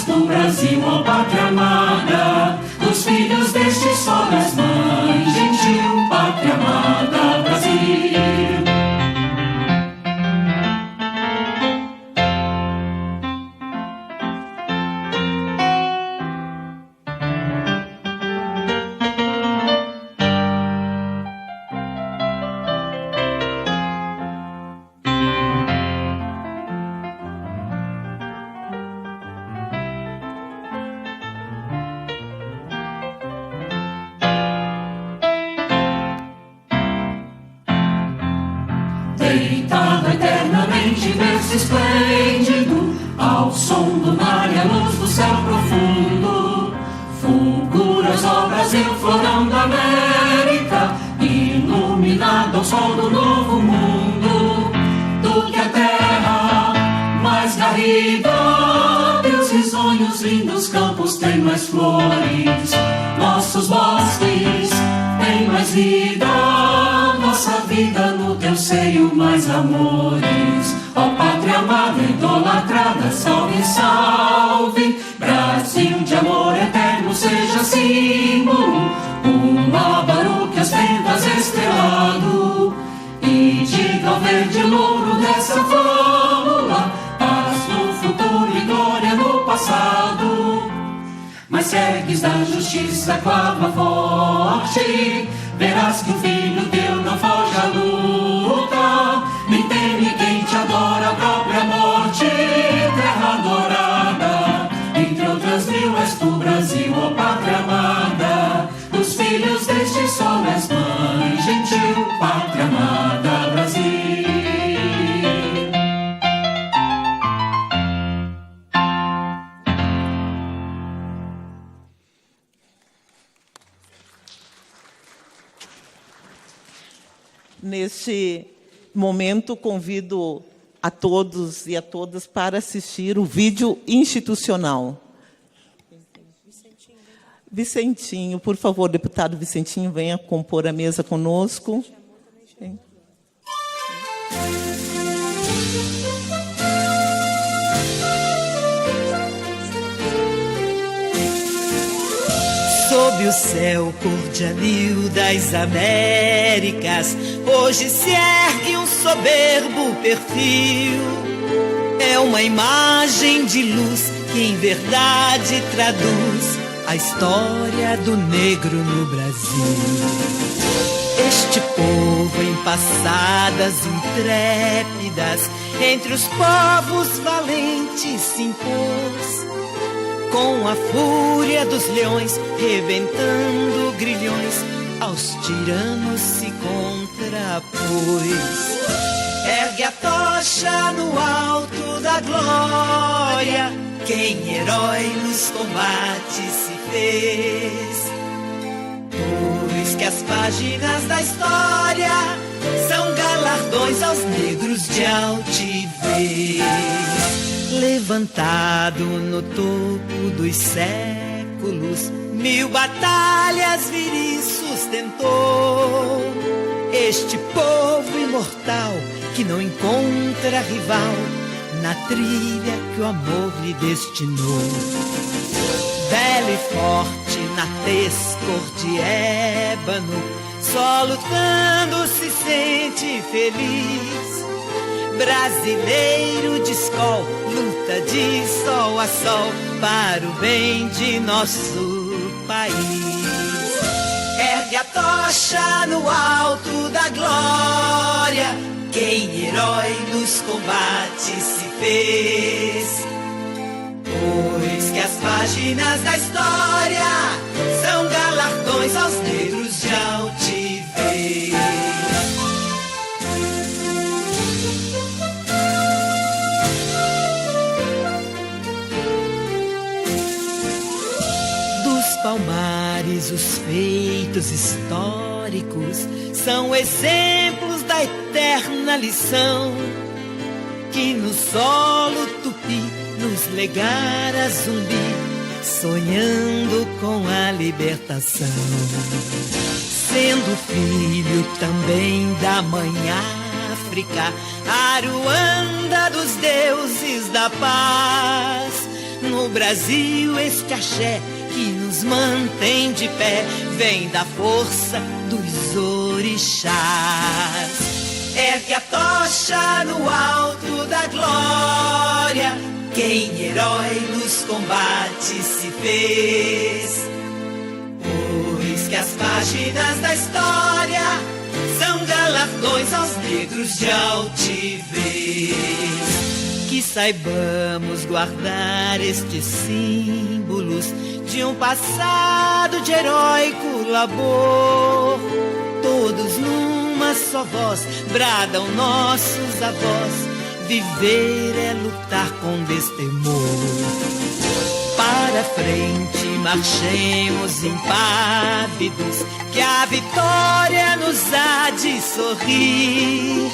do Brasil, ó pátria amada, os filhos deste sol das mães, gentil pátria amada, Brasil. Deitado eternamente, berço esplêndido, ao som do mar e à luz do céu profundo, fulguras, ó Brasil, florão da América, iluminado ao sol do novo mundo, do que a terra mais garrida, teus risonhos lindos campos têm mais flores, nossos bosques têm mais vida, nossa vida no teu seio mais amores. Ó pátria amada, idolatrada, salve, salve, Brasil de amor eterno seja símbolo, um ábaro que as tendas estrelado, e diga ao verde louro dessa fórmula, paz no futuro e glória no passado. Mas segues da justiça, clama forte, verás que o filho teu não foge à luta, nem teme quem te adora a própria morte, terra adorada, entre outras mil és tu, Brasil, ó pátria amada, os filhos deste sol és mãe, gentil pátria amada, Brasil. Neste momento, convido a todos e a todas para assistir o vídeo institucional. Vicentinho, por favor, deputado Vicentinho, venha compor a mesa conosco. Sob o céu cor de anil das Américas, hoje se ergue um soberbo perfil. É uma imagem de luz que em verdade traduz a história do negro no Brasil. Este povo em passadas intrépidas, entre os povos valentes se impôs, com a fúria dos leões, rebentando grilhões, aos tiranos se contrapôs. Ergue a tocha no alto da glória, quem herói nos combates se fez. Pois que as páginas da história são galardões aos negros de altivez. Levantado no topo dos séculos, 1000 batalhas viris sustentou. Este povo imortal que não encontra rival na trilha que o amor lhe destinou. Belo e forte na tez cor de ébano, só lutando se sente feliz. Brasileiro de escola, luta de sol a sol para o bem de nosso país. Ergue a tocha no alto da glória, quem herói nos combates se fez. Pois que as páginas da história são galardões aos negros de altivez. Palmares, os feitos históricos são exemplos da eterna lição que no solo tupi nos legara Zumbi, sonhando com a libertação. Sendo filho também da mãe África, Aruanda dos deuses da paz, No Brasil este axé que nos mantém de pé vem da força dos orixás. Ergue a tocha no alto da glória, quem herói nos combates se fez. Pois que as páginas da história são galardões aos negros de altivez. Que saibamos guardar estes símbolos de um passado de heróico labor. Todos numa só voz bradam nossos avós: viver é lutar com destemor. Para frente marchemos impávidos, que a vitória nos há de sorrir.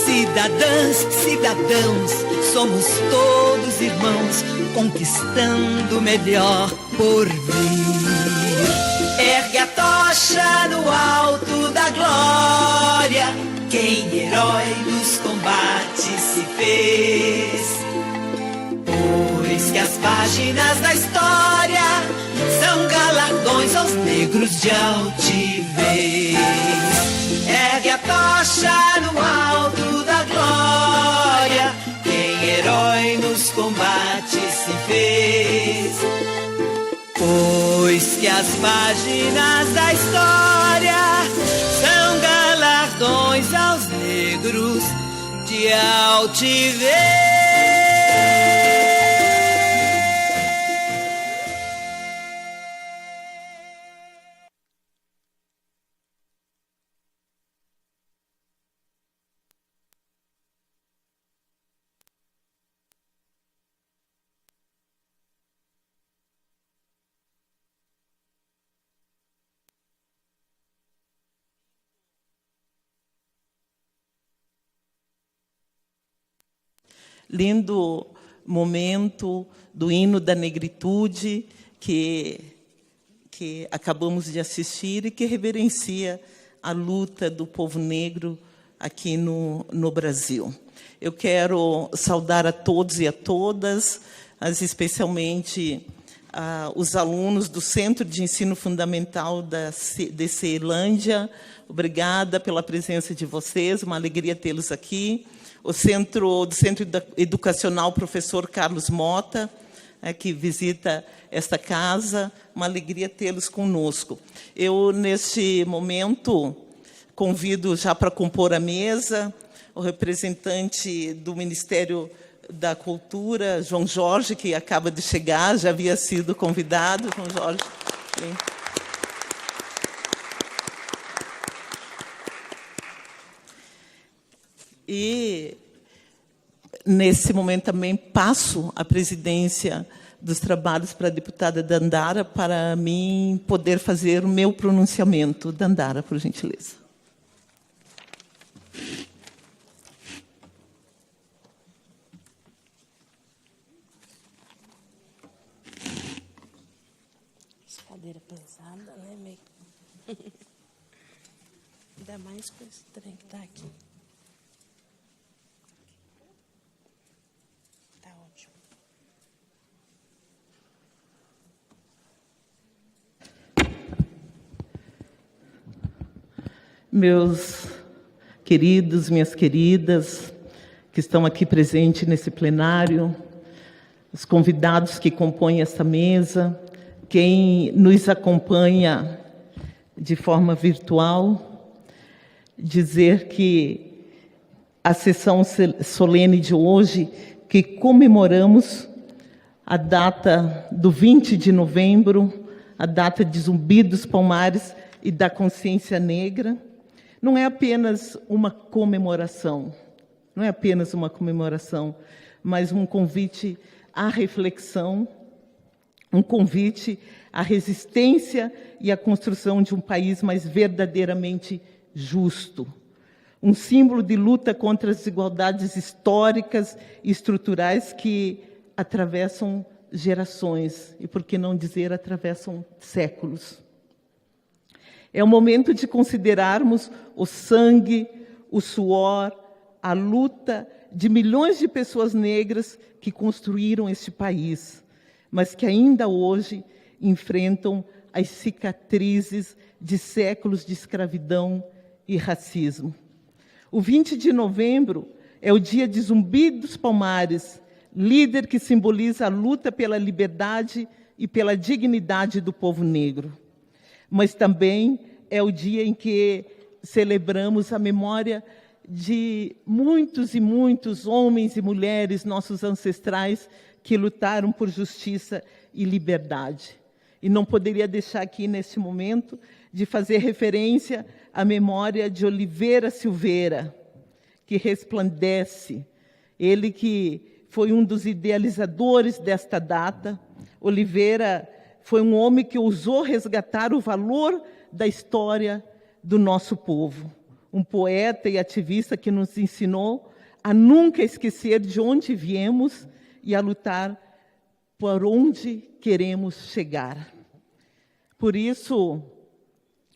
Cidadãs, cidadãos, somos todos irmãos, conquistando o melhor por vir. Ergue a tocha no alto da glória, quem herói nos combates se fez. Pois que as páginas da história são galardões aos negros de altivez. Ergue a tocha no alto da glória, quem herói nos combates se fez. Pois que as páginas da história são galardões aos negros de altivez. Lindo momento do hino da negritude que acabamos de assistir e que reverencia a luta do povo negro aqui no Brasil. Eu quero saudar a todos e a todas, especialmente os alunos do Centro de Ensino Fundamental de Ceilândia. Obrigada pela presença de vocês, uma alegria tê-los aqui. Do Centro Educacional Professor Carlos Mota, que visita esta casa, uma alegria tê-los conosco. Eu, neste momento, convido já para compor a mesa o representante do Ministério da Cultura, João Jorge, que acaba de chegar, já havia sido convidado. João Jorge. Sim. E, nesse momento, também passo a presidência dos trabalhos para a deputada Dandara, para mim poder fazer o meu pronunciamento. Dandara, por gentileza. Cadeira pesada, né, meio? Ainda mais com esse trem que está aqui. Tá ótimo. Meus queridos, minhas queridas, que estão aqui presentes nesse plenário, os convidados que compõem esta mesa, quem nos acompanha de forma virtual, dizer que a sessão solene de hoje, que comemoramos a data do 20 de novembro, a data de Zumbi dos Palmares e da Consciência Negra, não é apenas uma comemoração, mas um convite à reflexão, um convite à resistência e à construção de um país mais verdadeiramente justo. Um símbolo de luta contra as desigualdades históricas e estruturais que atravessam gerações, e por que não dizer atravessam séculos. É o momento de considerarmos o sangue, o suor, a luta de milhões de pessoas negras que construíram este país, mas que ainda hoje enfrentam as cicatrizes de séculos de escravidão e racismo. O 20 de novembro é o dia de Zumbi dos Palmares, líder que simboliza a luta pela liberdade e pela dignidade do povo negro. Mas também é o dia em que celebramos a memória de muitos e muitos homens e mulheres, nossos ancestrais, que lutaram por justiça e liberdade. E não poderia deixar aqui, neste momento, de fazer referência à memória de Oliveira Silveira, que resplandece. Ele que foi um dos idealizadores desta data. Oliveira foi um homem que ousou resgatar o valor da história do nosso povo. Um poeta e ativista que nos ensinou a nunca esquecer de onde viemos e a lutar por onde queremos chegar. Por isso,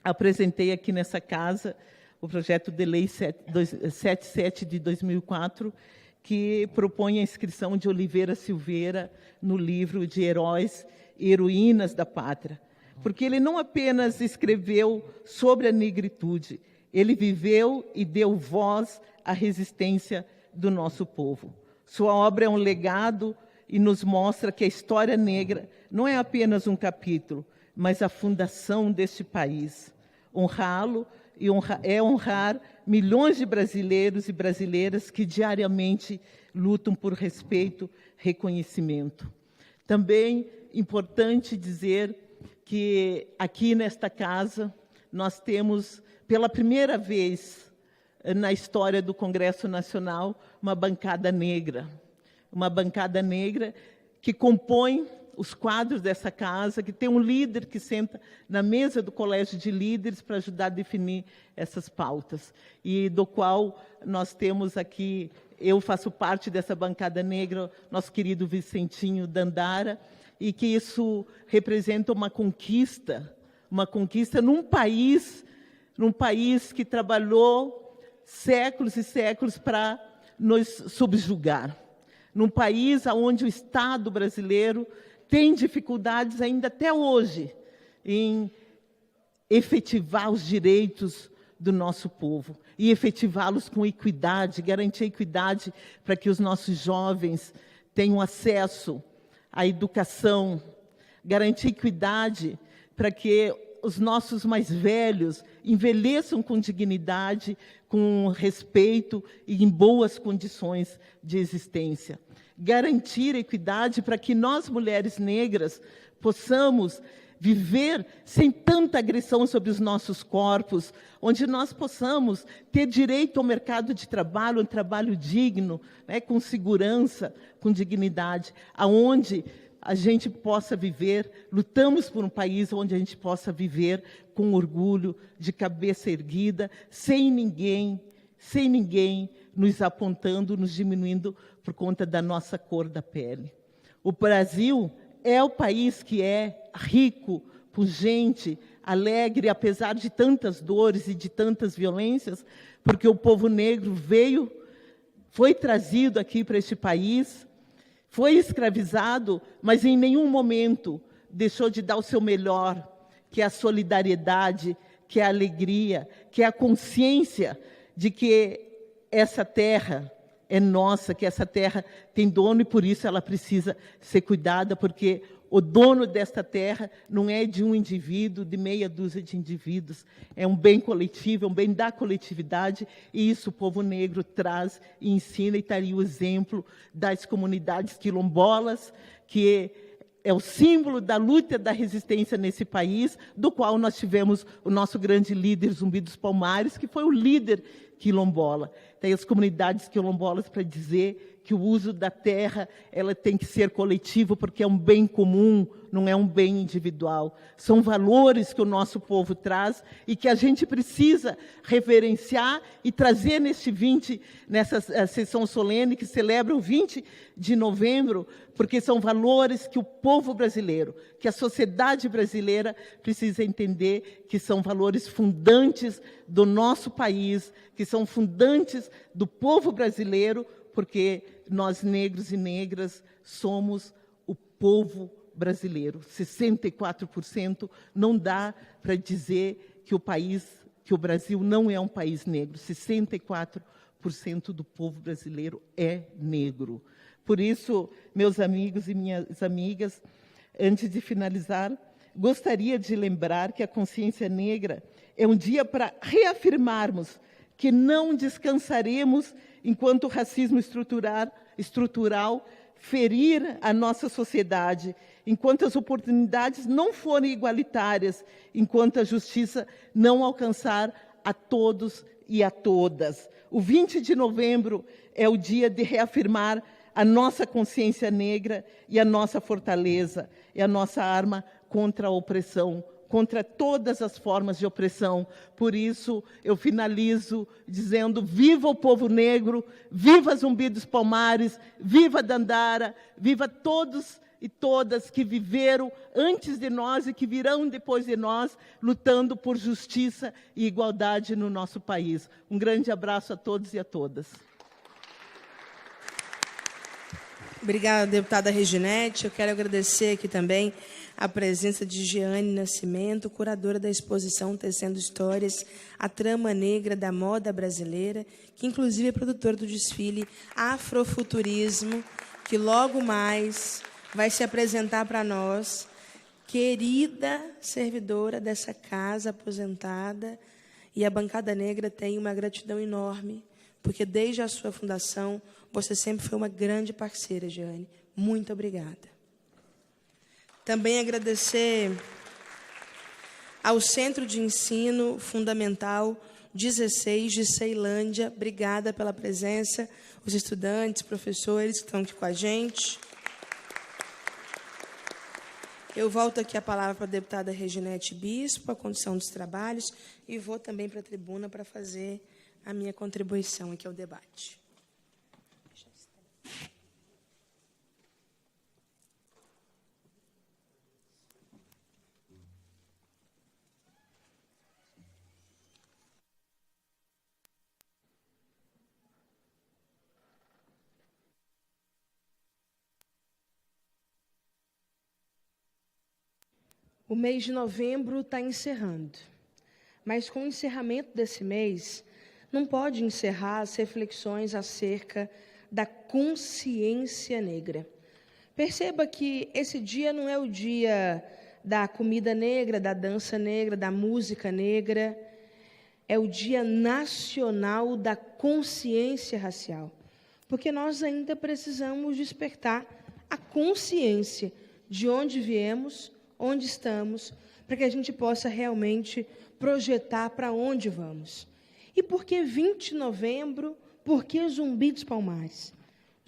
apresentei aqui nessa casa o projeto de lei 77 de 2004, que propõe a inscrição de Oliveira Silveira no livro de Heróis e Heroínas da Pátria. Porque ele não apenas escreveu sobre a negritude, ele viveu e deu voz à resistência do nosso povo. Sua obra é um legado e nos mostra que a história negra não é apenas um capítulo, mas a fundação deste país. Honrá-lo é honrar milhões de brasileiros e brasileiras que diariamente lutam por respeito, reconhecimento. Também importante dizer que aqui nesta casa nós temos, pela primeira vez na história do Congresso Nacional, uma bancada negra. Uma bancada negra que compõe os quadros dessa casa, que tem um líder que senta na mesa do colégio de líderes para ajudar a definir essas pautas. E do qual nós temos aqui, eu faço parte dessa bancada negra, nosso querido Vicentinho Dandara, e que isso representa uma conquista num país que trabalhou séculos e séculos para nos subjugar. Num país onde o Estado brasileiro tem dificuldades ainda até hoje em efetivar os direitos do nosso povo e efetivá-los com equidade, garantir equidade para que os nossos jovens tenham acesso à educação, garantir equidade para que os nossos mais velhos envelheçam com dignidade, com respeito e em boas condições de existência. Garantir equidade para que nós, mulheres negras, possamos viver sem tanta agressão sobre os nossos corpos, onde nós possamos ter direito ao mercado de trabalho, um trabalho digno, né, com segurança, com dignidade, aonde a gente possa viver, lutamos por um país onde a gente possa viver com orgulho, de cabeça erguida, sem ninguém nos apontando, nos diminuindo por conta da nossa cor da pele. O Brasil é o país que é rico, pujante, alegre, apesar de tantas dores e de tantas violências, porque o povo negro foi trazido aqui para este país, foi escravizado, mas em nenhum momento deixou de dar o seu melhor, que é a solidariedade, que é a alegria, que é a consciência de que essa terra é nossa, que essa terra tem dono e por isso ela precisa ser cuidada, porque o dono desta terra não é de um indivíduo, de meia dúzia de indivíduos, é um bem coletivo, é um bem da coletividade, e isso o povo negro traz e ensina, e está aí o exemplo das comunidades quilombolas, que é o símbolo da luta da resistência nesse país, do qual nós tivemos o nosso grande líder, Zumbi dos Palmares, que foi o líder quilombola. Tem as comunidades quilombolas para dizer que o uso da terra ela tem que ser coletivo, porque é um bem comum, não é um bem individual. São valores que o nosso povo traz e que a gente precisa reverenciar e trazer nessa sessão solene que celebra o 20 de novembro, porque são valores que o povo brasileiro, que a sociedade brasileira precisa entender que são valores fundantes do nosso país, que são fundantes do povo brasileiro, porque nós, negros e negras, somos o povo brasileiro. 64% não dá para dizer que o Brasil não é um país negro. 64% do povo brasileiro é negro. Por isso, meus amigos e minhas amigas, antes de finalizar, gostaria de lembrar que a consciência negra é um dia para reafirmarmos que não descansaremos enquanto o racismo estrutural ferir a nossa sociedade, enquanto as oportunidades não forem igualitárias, enquanto a justiça não alcançar a todos e a todas. O 20 de novembro é o dia de reafirmar a nossa consciência negra e a nossa fortaleza, é a nossa arma contra a opressão, contra todas as formas de opressão. Por isso, eu finalizo dizendo: viva o povo negro, viva Zumbi dos Palmares, viva Dandara, viva todos e todas que viveram antes de nós e que virão depois de nós, lutando por justiça e igualdade no nosso país. Um grande abraço a todos e a todas. Obrigada, deputada Reginete. Eu quero agradecer aqui também a presença de Jeane Nascimento, curadora da exposição Tecendo Histórias, a Trama Negra da Moda Brasileira, que inclusive é produtora do desfile Afrofuturismo, que logo mais vai se apresentar para nós, querida servidora dessa casa aposentada. E a Bancada Negra tem uma gratidão enorme, porque desde a sua fundação, você sempre foi uma grande parceira, Jeane. Muito obrigada. Também agradecer ao Centro de Ensino Fundamental 16 de Ceilândia. Obrigada pela presença, os estudantes, professores que estão aqui com a gente. Eu volto aqui a palavra para a deputada Reginete Bispo, a condução dos trabalhos, e vou também para a tribuna para fazer a minha contribuição aqui ao debate. O mês de novembro está encerrando, mas com o encerramento desse mês, não pode encerrar as reflexões acerca da consciência negra. Perceba que esse dia não é o dia da comida negra, da dança negra, da música negra, é o Dia Nacional da Consciência Racial, porque nós ainda precisamos despertar a consciência de onde viemos, onde estamos, para que a gente possa realmente projetar para onde vamos. E por que 20 de novembro? Por que Zumbi dos Palmares?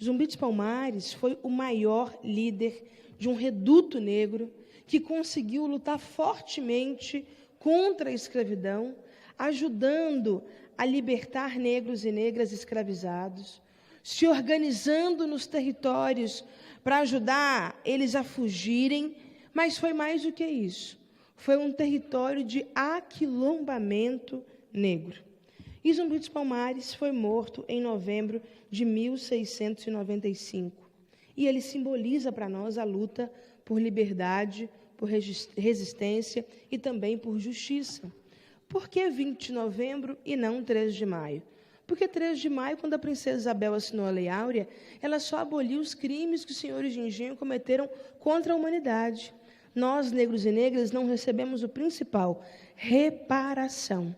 Zumbi dos Palmares foi o maior líder de um reduto negro que conseguiu lutar fortemente contra a escravidão, ajudando a libertar negros e negras escravizados, se organizando nos territórios para ajudar eles a fugirem. Mas foi mais do que isso. Foi um território de aquilombamento negro. E Zumbi dos Palmares foi morto em novembro de 1695. E ele simboliza para nós a luta por liberdade, por resistência e também por justiça. Por que 20 de novembro e não 13 de maio? Porque 13 de maio, quando a princesa Isabel assinou a Lei Áurea, ela só aboliu os crimes que os senhores de engenho cometeram contra a humanidade. Nós, negros e negras, não recebemos o principal, reparação.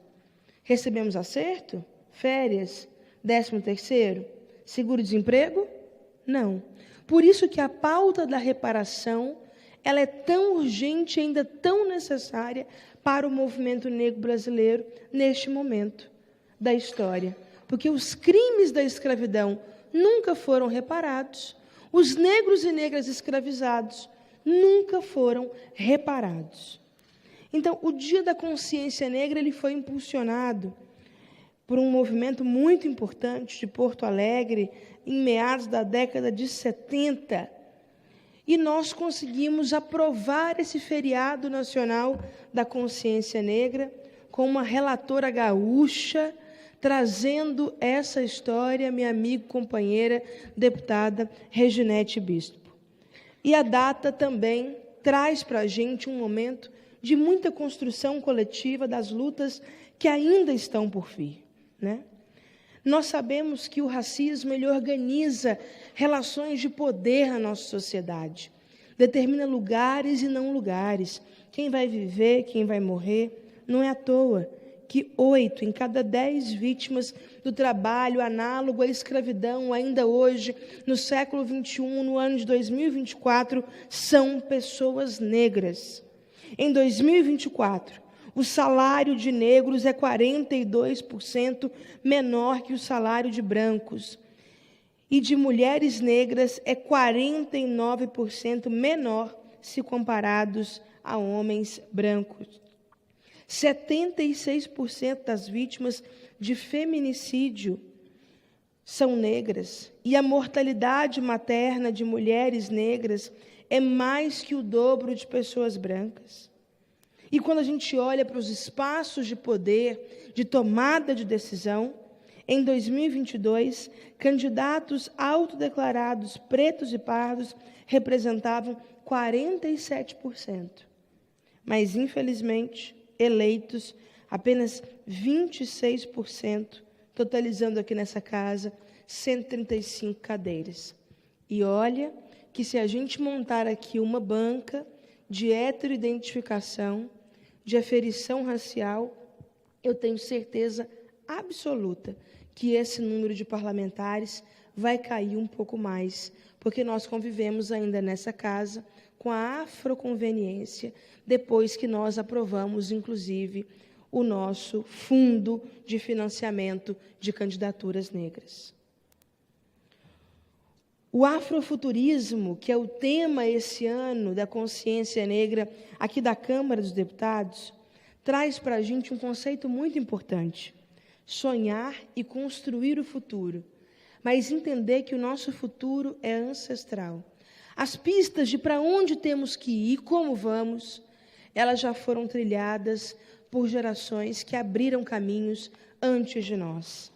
Recebemos acerto? Férias? 13º? Seguro-desemprego? Não. Por isso que a pauta da reparação, ela é tão urgente e ainda tão necessária para o movimento negro brasileiro neste momento da história. Porque os crimes da escravidão nunca foram reparados, os negros e negras escravizados nunca foram reparados. Então, o Dia da Consciência Negra ele foi impulsionado por um movimento muito importante de Porto Alegre, em meados da década de 70. E nós conseguimos aprovar esse feriado nacional da consciência negra com uma relatora gaúcha, trazendo essa história, minha amiga, companheira, deputada Reginete Bispo. E a data também traz para a gente um momento de muita construção coletiva das lutas que ainda estão por vir, né? Nós sabemos que o racismo, ele organiza relações de poder na nossa sociedade, determina lugares e não lugares, quem vai viver, quem vai morrer. Não é à toa que 8 em cada 10 vítimas do trabalho análogo à escravidão, ainda hoje, no século XXI, no ano de 2024, são pessoas negras. Em 2024, o salário de negros é 42% menor que o salário de brancos. E de mulheres negras é 49% menor se comparados a homens brancos. 76% das vítimas de feminicídio são negras. E a mortalidade materna de mulheres negras é mais que o dobro de pessoas brancas. E quando a gente olha para os espaços de poder, de tomada de decisão, em 2022, candidatos autodeclarados pretos e pardos representavam 47%. Mas, infelizmente, eleitos apenas 26%, totalizando aqui nessa casa 135 cadeiras. E olha que se a gente montar aqui uma banca de heteroidentificação, de aferição racial, eu tenho certeza absoluta que esse número de parlamentares vai cair um pouco mais, porque nós convivemos ainda nessa casa com a afroconveniência, depois que nós aprovamos, inclusive, o nosso fundo de financiamento de candidaturas negras. O afrofuturismo, que é o tema esse ano da consciência negra aqui da Câmara dos Deputados, traz para a gente um conceito muito importante: sonhar e construir o futuro, mas entender que o nosso futuro é ancestral. As pistas de para onde temos que ir, como vamos, elas já foram trilhadas por gerações que abriram caminhos antes de nós.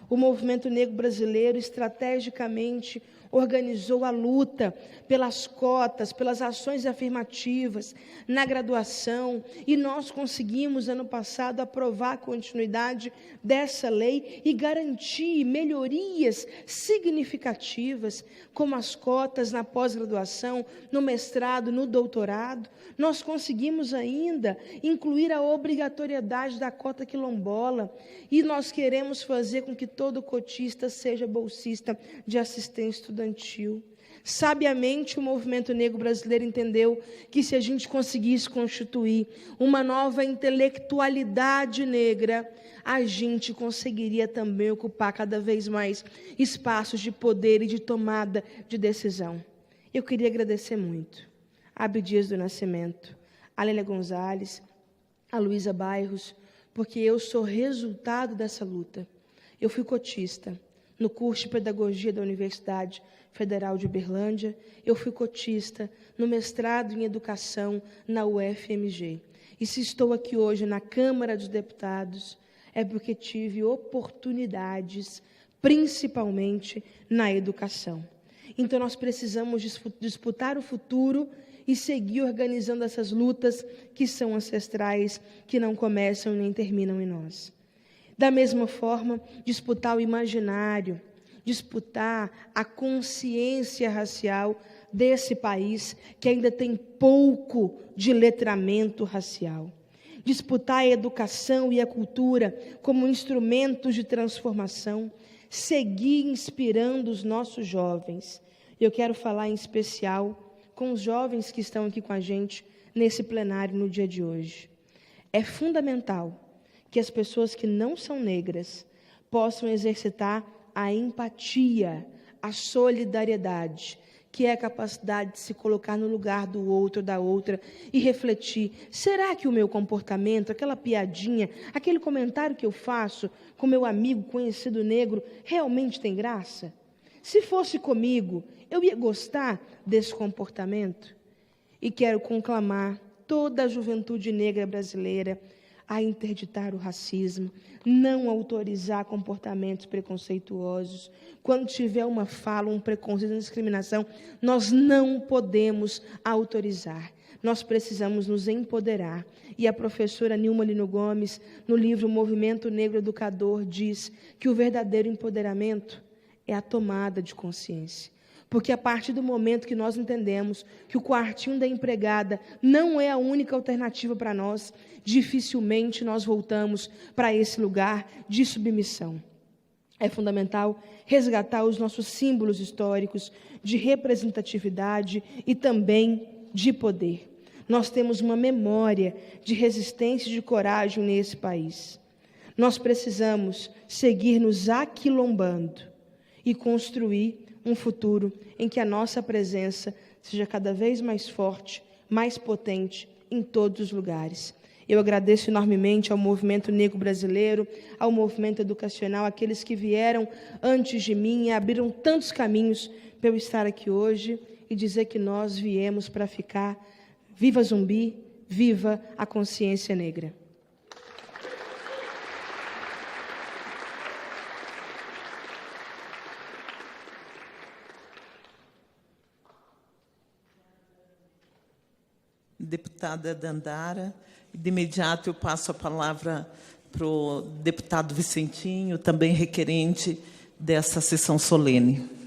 O movimento negro brasileiro estrategicamente organizou a luta pelas cotas, pelas ações afirmativas na graduação, e nós conseguimos, ano passado, aprovar a continuidade dessa lei e garantir melhorias significativas, como as cotas na pós-graduação, no mestrado, no doutorado. Nós conseguimos ainda incluir a obrigatoriedade da cota quilombola, e nós queremos fazer com que todo cotista seja bolsista de assistência estudantil. Sabiamente, o movimento negro brasileiro entendeu que se a gente conseguisse constituir uma nova intelectualidade negra, a gente conseguiria também ocupar cada vez mais espaços de poder e de tomada de decisão. Eu queria agradecer muito a Abdias do Nascimento, a Lélia Gonzalez, a Luísa Bairros, porque eu sou resultado dessa luta. Eu fui cotista no curso de Pedagogia da Universidade Federal de Uberlândia, eu fui cotista no mestrado em Educação na UFMG. E se estou aqui hoje na Câmara dos Deputados, é porque tive oportunidades, principalmente na educação. Então, nós precisamos disputar o futuro e seguir organizando essas lutas que são ancestrais, que não começam nem terminam em nós. Da mesma forma, disputar o imaginário, disputar a consciência racial desse país que ainda tem pouco de letramento racial. Disputar a educação e a cultura como instrumentos de transformação, seguir inspirando os nossos jovens. Eu quero falar em especial com os jovens que estão aqui com a gente nesse plenário no dia de hoje. É fundamental que as pessoas que não são negras possam exercitar a empatia, a solidariedade, que é a capacidade de se colocar no lugar do outro, da outra, e refletir: será que o meu comportamento, aquela piadinha, aquele comentário que eu faço com meu amigo conhecido negro, realmente tem graça? Se fosse comigo, eu ia gostar desse comportamento? E quero conclamar toda a juventude negra brasileira a interditar o racismo, não autorizar comportamentos preconceituosos. Quando tiver uma fala, um preconceito, uma discriminação, nós não podemos autorizar. Nós precisamos nos empoderar. E a professora Nilma Lino Gomes, no livro Movimento Negro Educador, diz que o verdadeiro empoderamento é a tomada de consciência. Porque a partir do momento que nós entendemos que o quartinho da empregada não é a única alternativa para nós, dificilmente nós voltamos para esse lugar de submissão. É fundamental resgatar os nossos símbolos históricos de representatividade e também de poder. Nós temos uma memória de resistência e de coragem nesse país. Nós precisamos seguir nos aquilombando e construir um futuro em que a nossa presença seja cada vez mais forte, mais potente em todos os lugares. Eu agradeço enormemente ao movimento negro brasileiro, ao movimento educacional, aqueles que vieram antes de mim e abriram tantos caminhos para eu estar aqui hoje e dizer que nós viemos para ficar. Viva Zumbi, viva a consciência negra. Deputada Dandara, de imediato eu passo a palavra para o deputado Vicentinho, também requerente dessa sessão solene.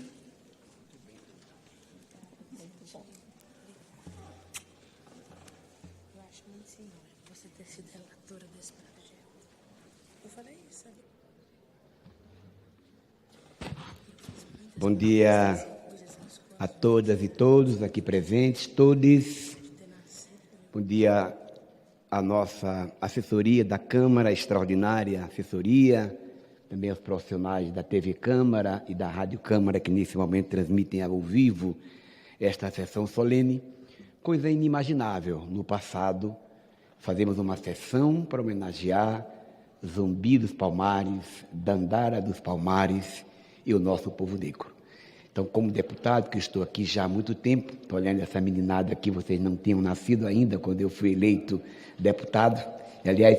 Bom dia a todas e todos aqui presentes, todos. Bom dia à nossa assessoria da Câmara, extraordinária assessoria, também aos profissionais da TV Câmara e da Rádio Câmara, que nesse momento transmitem ao vivo esta sessão solene. Coisa inimaginável. No passado, fazemos uma sessão para homenagear Zumbi dos Palmares, Dandara dos Palmares e o nosso povo negro. Então, como deputado, que estou aqui já há muito tempo, estou olhando essa meninada aqui, vocês não tinham nascido ainda quando eu fui eleito deputado. E, aliás,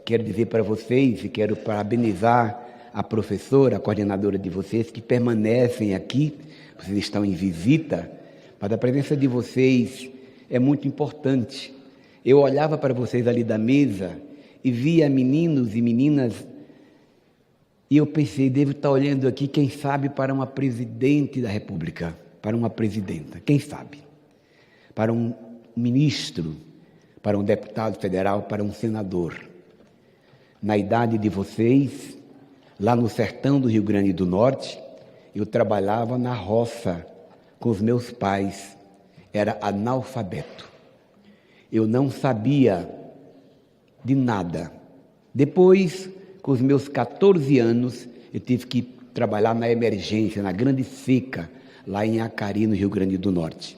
quero dizer para vocês e quero parabenizar a professora, a coordenadora de vocês, que permanecem aqui, vocês estão em visita, mas a presença de vocês é muito importante. Eu olhava para vocês ali da mesa e via meninos e meninas. E eu pensei, devo estar olhando aqui, quem sabe, para uma presidente da República, para uma presidenta, quem sabe? Para um ministro, para um deputado federal, para um senador. Na idade de vocês, lá no sertão do Rio Grande do Norte, eu trabalhava na roça com os meus pais, era analfabeto. Eu não sabia de nada. Depois, com os meus 14 anos, eu tive que trabalhar na emergência, na Grande Seca, lá em Acari, no Rio Grande do Norte.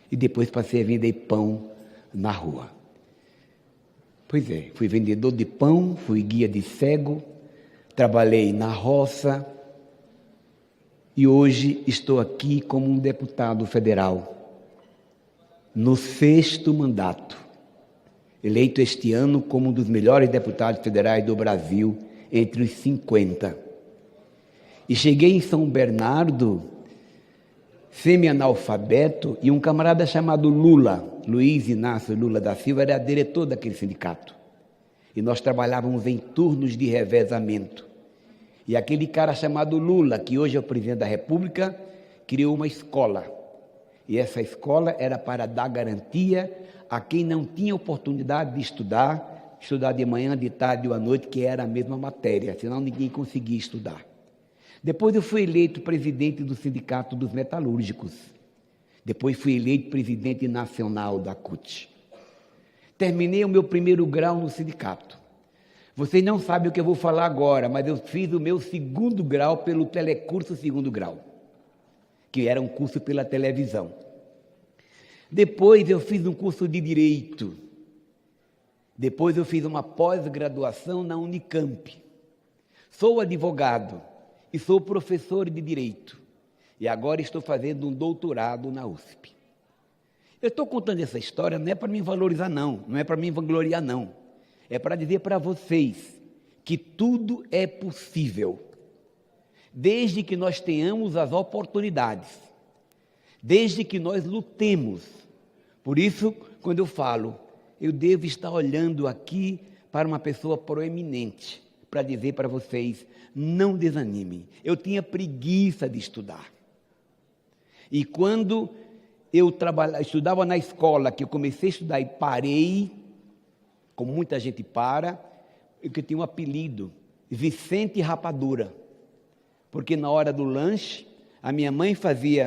E depois passei a vender pão na rua. Pois é, fui vendedor de pão, fui guia de cego, trabalhei na roça e hoje estou aqui como um deputado federal, no 6º mandato, eleito este ano como um dos melhores deputados federais do Brasil, entre os 50. E cheguei em São Bernardo, semi-analfabeto, e um camarada chamado Lula, Luiz Inácio Lula da Silva, era diretor daquele sindicato. E nós trabalhávamos em turnos de revezamento. E aquele cara chamado Lula, que hoje é o presidente da República, criou uma escola. E essa escola era para dar garantia a quem não tinha oportunidade de estudar de manhã, de tarde ou à noite, que era a mesma matéria, senão ninguém conseguia estudar. Depois eu fui eleito presidente do Sindicato dos Metalúrgicos. Depois fui eleito presidente nacional da CUT. Terminei o meu 1º grau no sindicato. Vocês não sabem o que eu vou falar agora, mas eu fiz o meu 2º grau pelo telecurso 2º grau, que era um curso pela televisão. Depois eu fiz um curso de Direito. Depois eu fiz uma pós-graduação na Unicamp. Sou advogado e sou professor de Direito. E agora estou fazendo um doutorado na USP. Eu estou contando essa história não é para me valorizar, não é para me vangloriar, não. é para dizer para vocês que tudo é possível, desde que nós tenhamos as oportunidades, desde que nós lutemos. Por isso, quando eu falo, eu devo estar olhando aqui para uma pessoa proeminente, para dizer para vocês, não desanimem. Eu tinha preguiça de estudar. E quando eu estudava na escola, que eu comecei a estudar e parei, como muita gente para, eu tinha um apelido, Vicente Rapadura, porque na hora do lanche, a minha mãe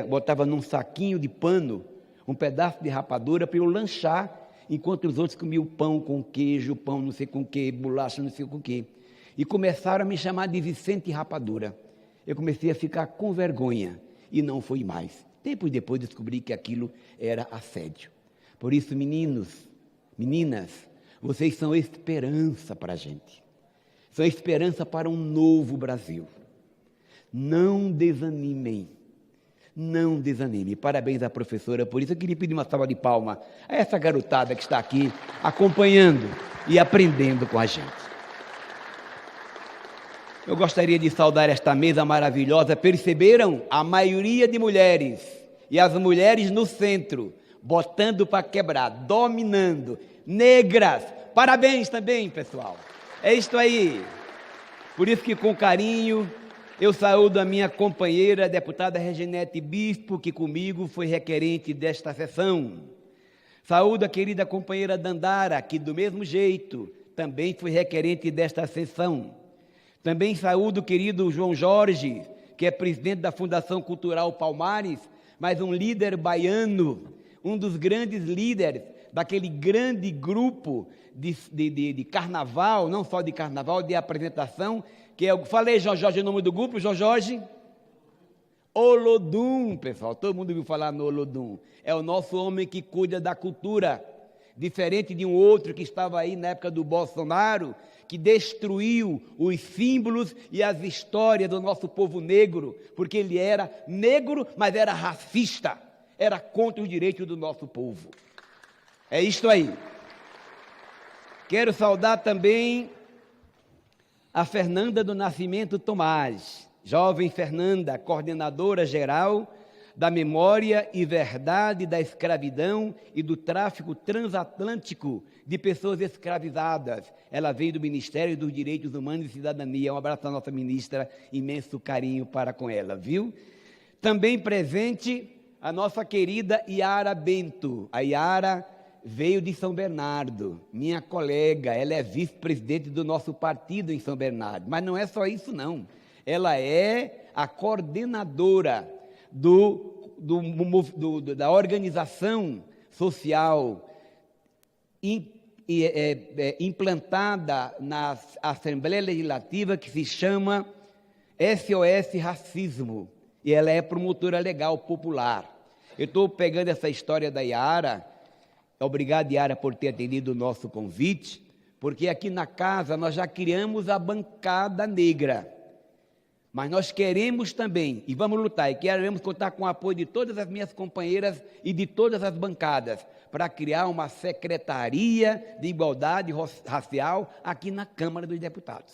botava num saquinho de pano, um pedaço de rapadura para eu lanchar, enquanto os outros comiam pão com queijo, pão não sei com o que, bolacha não sei com o que. E começaram a me chamar de Vicente Rapadura. Eu comecei a ficar com vergonha, e não fui mais. Tempos depois descobri que aquilo era assédio. Por isso, meninos, meninas, vocês são esperança para a gente. São esperança para um novo Brasil. Não desanimem. Não desanime. Parabéns à professora. Por isso eu queria pedir uma salva de palmas a essa garotada que está aqui acompanhando e aprendendo com a gente. Eu gostaria de saudar esta mesa maravilhosa. Perceberam? A maioria de mulheres. E as mulheres no centro, botando para quebrar, dominando. Negras. Parabéns também, pessoal. É isto aí. Por isso que com carinho eu saúdo a minha companheira, a deputada Reginete Bispo, que comigo foi requerente desta sessão. Saúdo a querida companheira Dandara, que do mesmo jeito também foi requerente desta sessão. Também saúdo o querido João Jorge, que é presidente da Fundação Cultural Palmares, mas um líder baiano, um dos grandes líderes daquele grande grupo de carnaval, não só de carnaval, de apresentação, que é, falei, João Jorge, o nome do grupo, João Jorge? Olodum, pessoal, todo mundo ouviu falar no Olodum. É o nosso homem que cuida da cultura, diferente de um outro que estava aí na época do Bolsonaro, que destruiu os símbolos e as histórias do nosso povo negro, porque ele era negro, mas era racista, era contra os direitos do nosso povo. É isto aí. Quero saudar também a Fernanda do Nascimento Tomás, jovem Fernanda, coordenadora geral da Memória e Verdade da Escravidão e do Tráfico Transatlântico de Pessoas Escravizadas. Ela veio do Ministério dos Direitos Humanos e Cidadania. Um abraço à nossa ministra, imenso carinho para com ela, viu? Também presente a nossa querida Yara Bento. A Yara veio de São Bernardo, minha colega, ela é vice-presidente do nosso partido em São Bernardo, mas não é só isso não, ela é a coordenadora da organização social implantada na Assembleia Legislativa que se chama SOS Racismo, e ela é promotora legal popular. Eu estou pegando essa história da Yara. Obrigado, Yara, por ter atendido o nosso convite, porque aqui na casa nós já criamos a bancada negra, mas nós queremos também, e vamos lutar, e queremos contar com o apoio de todas as minhas companheiras e de todas as bancadas, para criar uma secretaria de igualdade racial aqui na Câmara dos Deputados,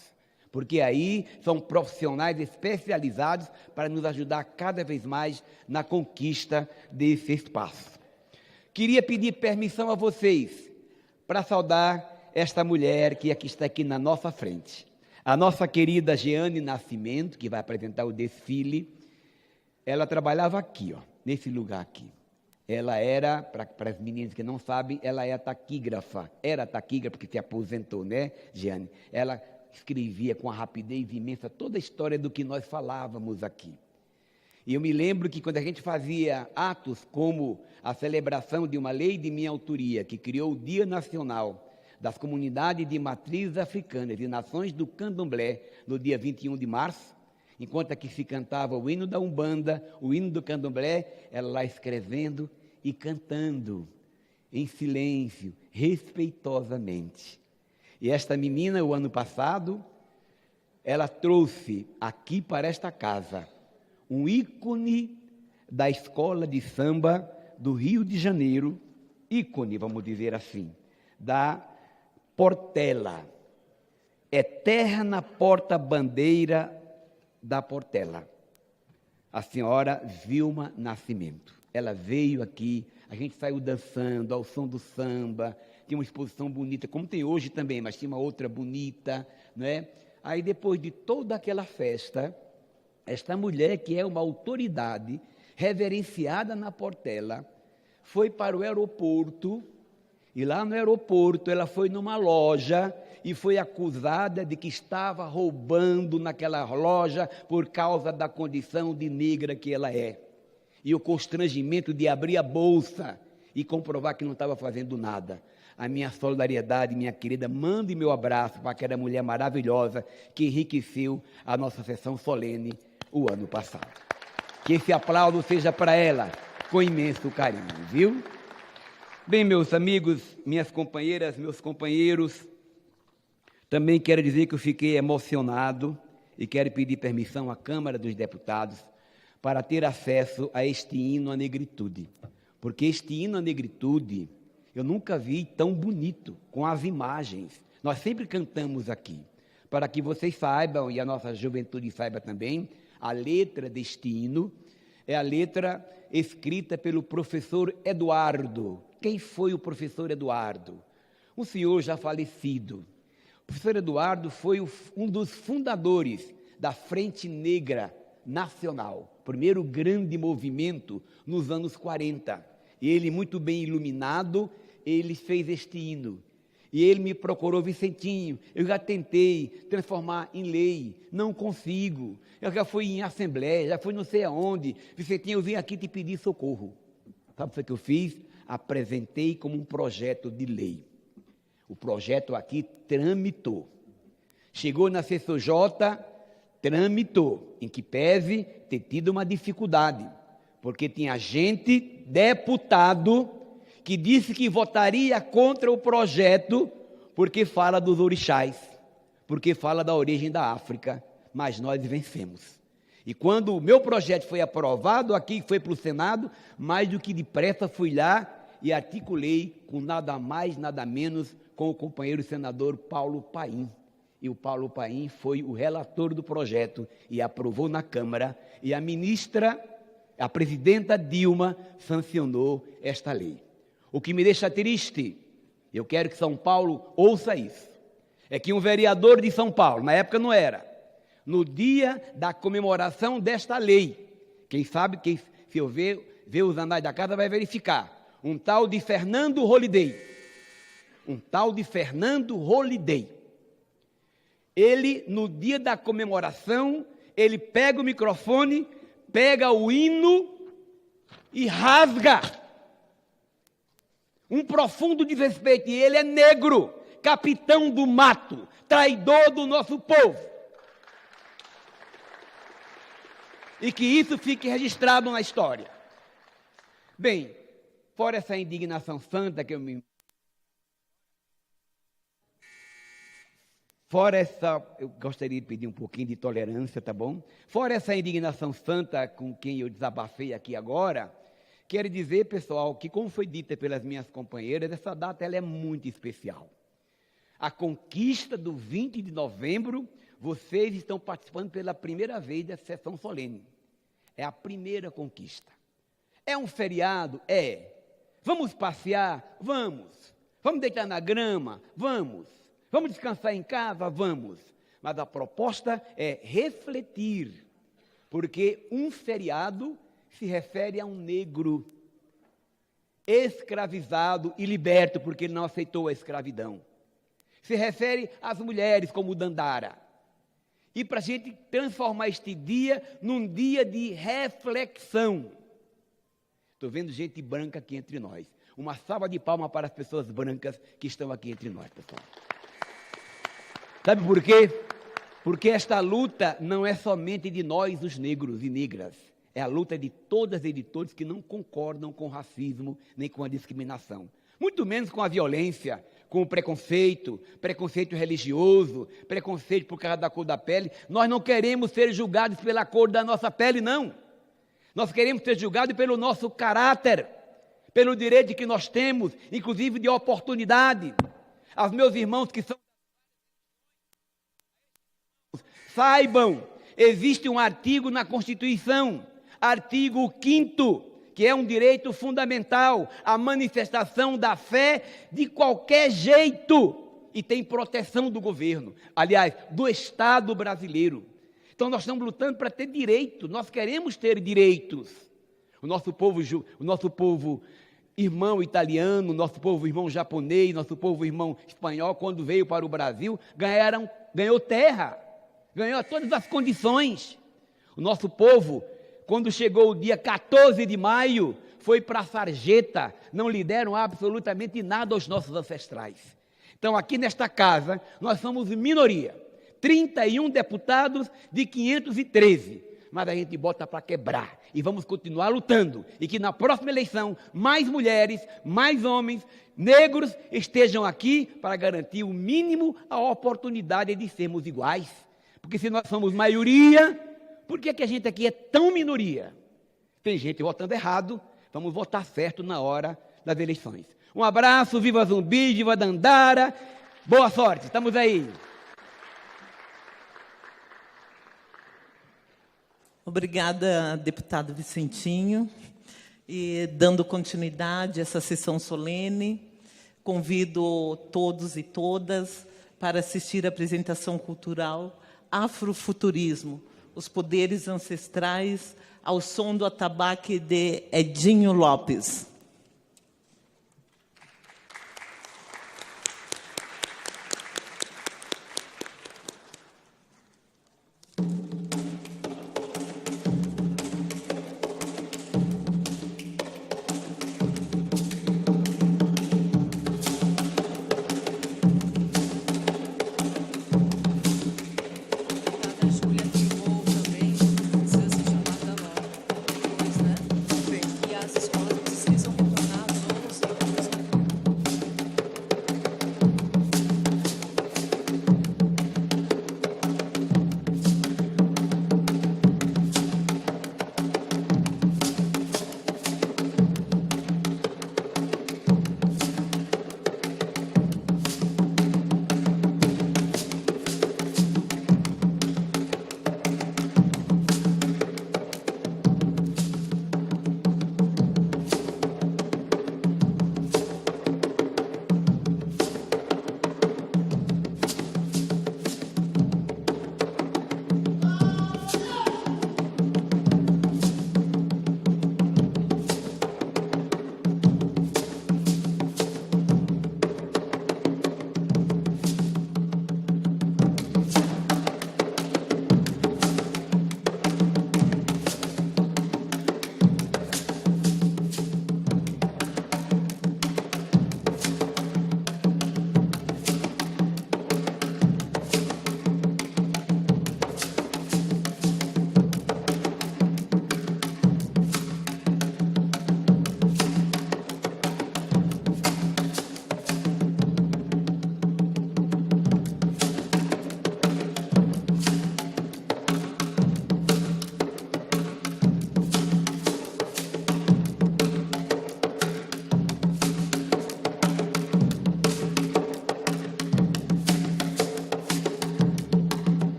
porque aí são profissionais especializados para nos ajudar cada vez mais na conquista desse espaço. Queria pedir permissão a vocês para saudar esta mulher que está aqui na nossa frente. A nossa querida Jeane Nascimento, que vai apresentar o desfile, ela trabalhava aqui, nesse lugar aqui. Ela era, para as meninas que não sabem, ela é taquígrafa. Era taquígrafa porque se aposentou, né, Jeane? Ela escrevia com uma rapidez imensa toda a história do que nós falávamos aqui. E eu me lembro que quando a gente fazia atos como a celebração de uma lei de minha autoria, que criou o Dia Nacional das Comunidades de Matrizes Africanas e Nações do Candomblé, no dia 21 de março, enquanto aqui se cantava o hino da Umbanda, o hino do Candomblé, ela lá escrevendo e cantando, em silêncio, respeitosamente. E esta menina, o ano passado, ela trouxe aqui para esta casa um ícone da escola de samba do Rio de Janeiro, ícone, vamos dizer assim, da Portela, eterna porta-bandeira da Portela, a senhora Vilma Nascimento. Ela veio aqui, a gente saiu dançando ao som do samba, tinha uma exposição bonita, como tem hoje também, mas tinha uma outra bonita, não é? Aí depois de toda aquela festa, esta mulher, que é uma autoridade reverenciada na Portela, foi para o aeroporto, e lá no aeroporto ela foi numa loja e foi acusada de que estava roubando naquela loja por causa da condição de negra que ela é. E o constrangimento de abrir a bolsa e comprovar que não estava fazendo nada. A minha solidariedade, minha querida, mande meu abraço para aquela mulher maravilhosa que enriqueceu a nossa sessão solene o ano passado. Que esse aplauso seja para ela, com imenso carinho, viu? Bem, meus amigos, minhas companheiras, meus companheiros, também quero dizer que eu fiquei emocionado e quero pedir permissão à Câmara dos Deputados para ter acesso a este hino à negritude. Porque este hino à negritude, eu nunca vi tão bonito, com as imagens. Nós sempre cantamos aqui. Para que vocês saibam, e a nossa juventude saiba também, a letra deste hino é a letra escrita pelo professor Eduardo. Quem foi o professor Eduardo? Um senhor já falecido. O professor Eduardo foi um dos fundadores da Frente Negra Nacional, primeiro grande movimento nos anos 40. E ele, muito bem iluminado, ele fez este hino. E ele me procurou: Vicentinho, eu já tentei transformar em lei, não consigo. Eu já fui em assembleia, já fui não sei aonde. Vicentinho, eu vim aqui te pedir socorro. Sabe o que eu fiz? Apresentei como um projeto de lei. O projeto aqui tramitou. Chegou na CCJ, tramitou, em que pese ter tido uma dificuldade, porque tinha gente, deputado, que disse que votaria contra o projeto porque fala dos orixás, porque fala da origem da África, mas nós vencemos. E quando o meu projeto foi aprovado aqui, foi para o Senado, mais do que depressa fui lá e articulei com nada mais, nada menos, com o companheiro senador Paulo Paim. E o Paulo Paim foi o relator do projeto e aprovou na Câmara, e a ministra, a presidenta Dilma, sancionou esta lei. O que me deixa triste, eu quero que São Paulo ouça isso, é que um vereador de São Paulo, na época não era, no dia da comemoração desta lei, quem sabe, se eu ver os anais da casa vai verificar, um tal de Fernando Holliday, ele, no dia da comemoração, ele pega o microfone, pega o hino e rasga. Um profundo desrespeito. E ele é negro, capitão do mato, traidor do nosso povo. E que isso fique registrado na história. Bem, fora essa indignação santa que eu gostaria de pedir um pouquinho de tolerância, tá bom? Fora essa indignação santa com quem eu desabafei aqui agora, quero dizer, pessoal, que como foi dita pelas minhas companheiras, essa data ela é muito especial. A conquista do 20 de novembro, vocês estão participando pela primeira vez da sessão solene. É a primeira conquista. É um feriado? É. Vamos passear? Vamos. Vamos deitar na grama? Vamos. Vamos descansar em casa? Vamos. Mas a proposta é refletir, porque um feriado se refere a um negro escravizado e liberto, porque ele não aceitou a escravidão. Se refere às mulheres como Dandara. E para a gente transformar este dia num dia de reflexão. Estou vendo gente branca aqui entre nós. Uma salva de palmas para as pessoas brancas que estão aqui entre nós, pessoal. Sabe por quê? Porque esta luta não é somente de nós, os negros e negras. É a luta de todas e de todos que não concordam com o racismo, nem com a discriminação. Muito menos com a violência, com o preconceito religioso, preconceito por causa da cor da pele. Nós não queremos ser julgados pela cor da nossa pele, não. Nós queremos ser julgados pelo nosso caráter, pelo direito que nós temos, inclusive de oportunidade. Aos meus irmãos que são... Saibam, existe um artigo na Constituição, artigo 5º, que é um direito fundamental, a manifestação da fé de qualquer jeito, e tem proteção do governo, aliás, do Estado brasileiro. Então nós estamos lutando para ter direito, nós queremos ter direitos. O nosso povo irmão italiano, nosso povo irmão japonês, nosso povo irmão espanhol, quando veio para o Brasil, ganhou terra, ganhou todas as condições. O nosso povo, quando chegou o dia 14 de maio, foi para a sarjeta, não lhe deram absolutamente nada aos nossos ancestrais. Então, aqui nesta casa, nós somos minoria, 31 deputados de 513, mas a gente bota para quebrar e vamos continuar lutando, e que na próxima eleição, mais mulheres, mais homens, negros estejam aqui para garantir o mínimo a oportunidade de sermos iguais, porque se nós somos maioria, por que a gente aqui é tão minoria? Tem gente votando errado, vamos votar certo na hora das eleições. Um abraço, viva Zumbi, viva Dandara, boa sorte, estamos aí. Obrigada, deputado Vicentinho. E dando continuidade a essa sessão solene, convido todos e todas para assistir à apresentação cultural Afrofuturismo, os poderes ancestrais, ao som do atabaque de Edinho Lopes. As escolas precisam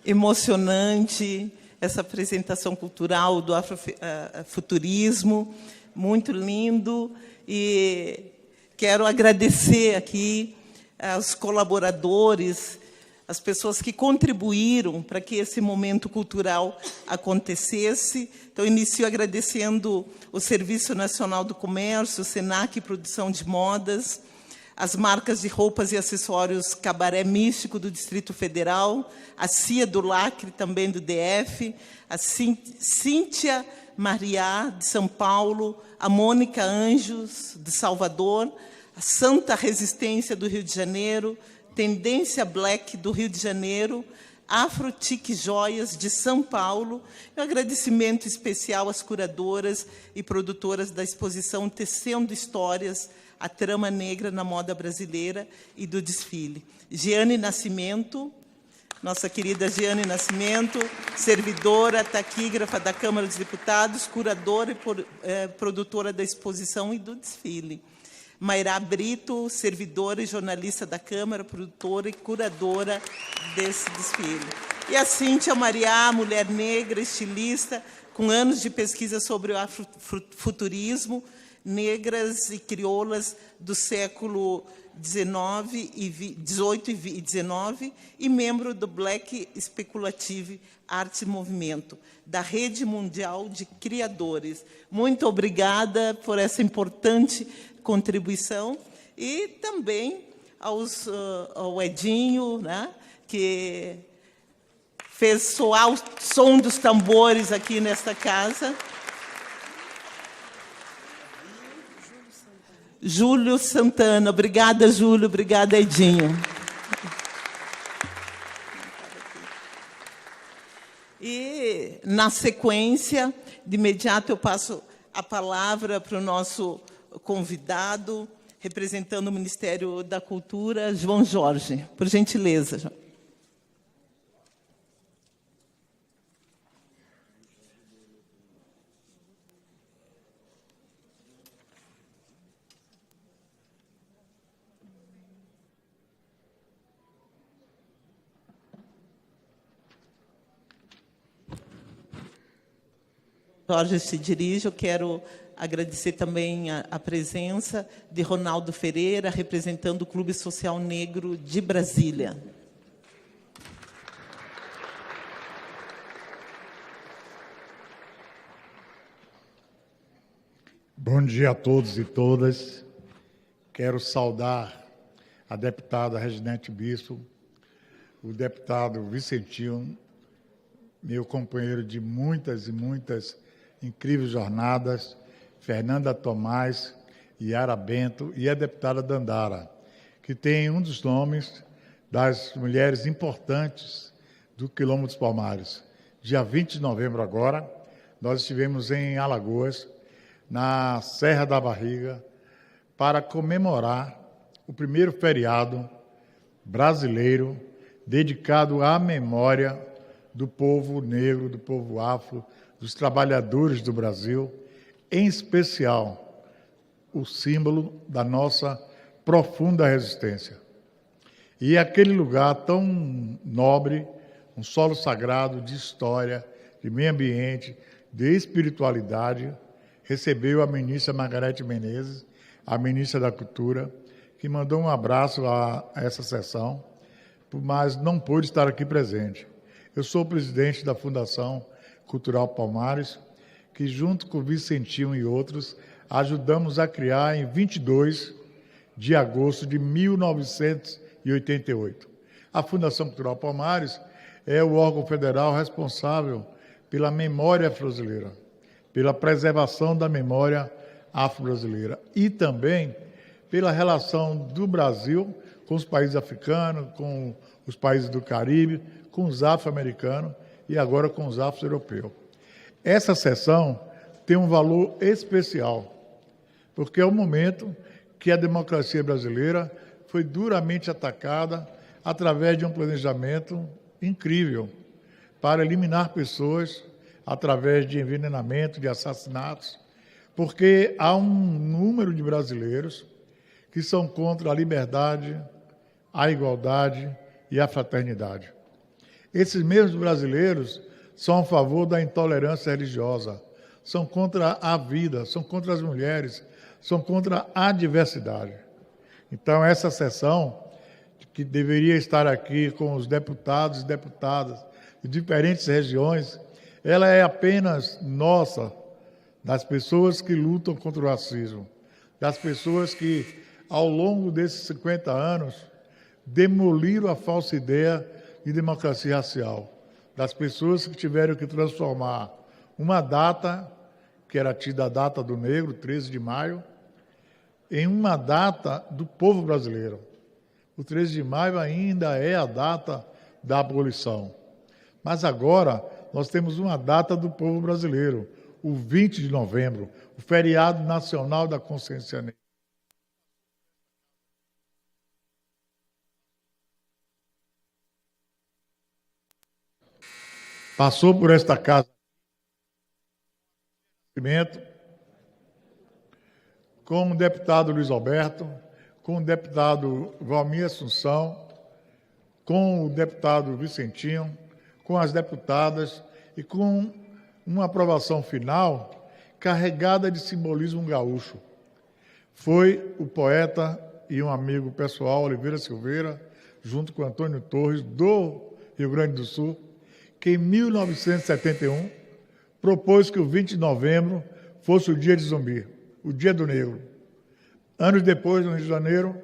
emocionante essa apresentação cultural do afrofuturismo, muito lindo, e quero agradecer aqui aos colaboradores, as pessoas que contribuíram para que esse momento cultural acontecesse. Então, inicio agradecendo o Serviço Nacional do Comércio, o SENAC Produção de Modas, as marcas de roupas e acessórios Cabaré Místico do Distrito Federal, a CIA do Lacre, também do DF, a Cíntia Mariá, de São Paulo, a Mônica Anjos, de Salvador, a Santa Resistência, do Rio de Janeiro, Tendência Black, do Rio de Janeiro, Afrotique Joias, de São Paulo, e um agradecimento especial às curadoras e produtoras da exposição Tecendo Histórias, a Trama Negra na Moda Brasileira e do desfile. Giane Nascimento, nossa querida Giane Nascimento, servidora, taquígrafa da Câmara dos Deputados, curadora e produtora da exposição e do desfile. Mairá Brito, servidora e jornalista da Câmara, produtora e curadora desse desfile. E a Cíntia Mariá, mulher negra, estilista, com anos de pesquisa sobre o afrofuturismo, negras e crioulas do século XVIII e XIX, e membro do Black Speculative Arte e Movimento, da Rede Mundial de Criadores. Muito obrigada por essa importante contribuição, e também ao Edinho, né, que fez soar o som dos tambores aqui nesta casa. Júlio Santana. Obrigada, Júlio. Obrigada, Edinho. E, na sequência, de imediato, eu passo a palavra para o nosso convidado, representando o Ministério da Cultura, João Jorge. Por gentileza, João. Jorge se dirige, eu quero agradecer também a presença de Ronaldo Ferreira, representando o Clube Social Negro de Brasília. Bom dia a todos e todas. Quero saudar a deputada Reginete Bispo, o deputado Vicentinho, meu companheiro de muitas e muitas incríveis jornadas, Fernanda Tomás, Yara Bento e a deputada Dandara, que tem um dos nomes das mulheres importantes do Quilombo dos Palmares. Dia 20 de novembro agora, nós estivemos em Alagoas, na Serra da Barriga, para comemorar o primeiro feriado brasileiro dedicado à memória do povo negro, do povo afro, dos trabalhadores do Brasil, em especial o símbolo da nossa profunda resistência. E aquele lugar tão nobre, um solo sagrado de história, de meio ambiente, de espiritualidade, recebeu a ministra Margarete Menezes, a ministra da Cultura, que mandou um abraço a essa sessão, mas não pôde estar aqui presente. Eu sou o presidente da Fundação Cultural Palmares, que junto com o Vicentinho e outros, ajudamos a criar em 22 de agosto de 1988. A Fundação Cultural Palmares é o órgão federal responsável pela memória afro-brasileira, pela preservação da memória afro-brasileira e também pela relação do Brasil com os países africanos, com os países do Caribe, com os afro-americanos e agora com os afro-europeus. Essa sessão tem um valor especial, porque é o momento que a democracia brasileira foi duramente atacada através de um planejamento incrível para eliminar pessoas através de envenenamento, de assassinatos, porque há um número de brasileiros que são contra a liberdade, a igualdade e a fraternidade. Esses mesmos brasileiros são a favor da intolerância religiosa, são contra a vida, são contra as mulheres, são contra a diversidade. Então, essa sessão, que deveria estar aqui com os deputados e deputadas de diferentes regiões, ela é apenas nossa, das pessoas que lutam contra o racismo, das pessoas que, ao longo desses 50 anos, demoliram a falsa ideia de democracia racial, das pessoas que tiveram que transformar uma data, que era tida a data do negro, 13 de maio, em uma data do povo brasileiro. O 13 de maio ainda é a data da abolição. Mas agora nós temos uma data do povo brasileiro, o 20 de novembro, o feriado nacional da consciência negra. Passou por esta casa com o deputado Luiz Alberto, com o deputado Valmir Assunção, com o deputado Vicentinho, com as deputadas e com uma aprovação final carregada de simbolismo gaúcho. Foi o poeta e um amigo pessoal, Oliveira Silveira, junto com Antônio Torres, do Rio Grande do Sul, que em 1971 propôs que o 20 de novembro fosse o dia de Zumbi, o dia do negro. Anos depois, no Rio de Janeiro,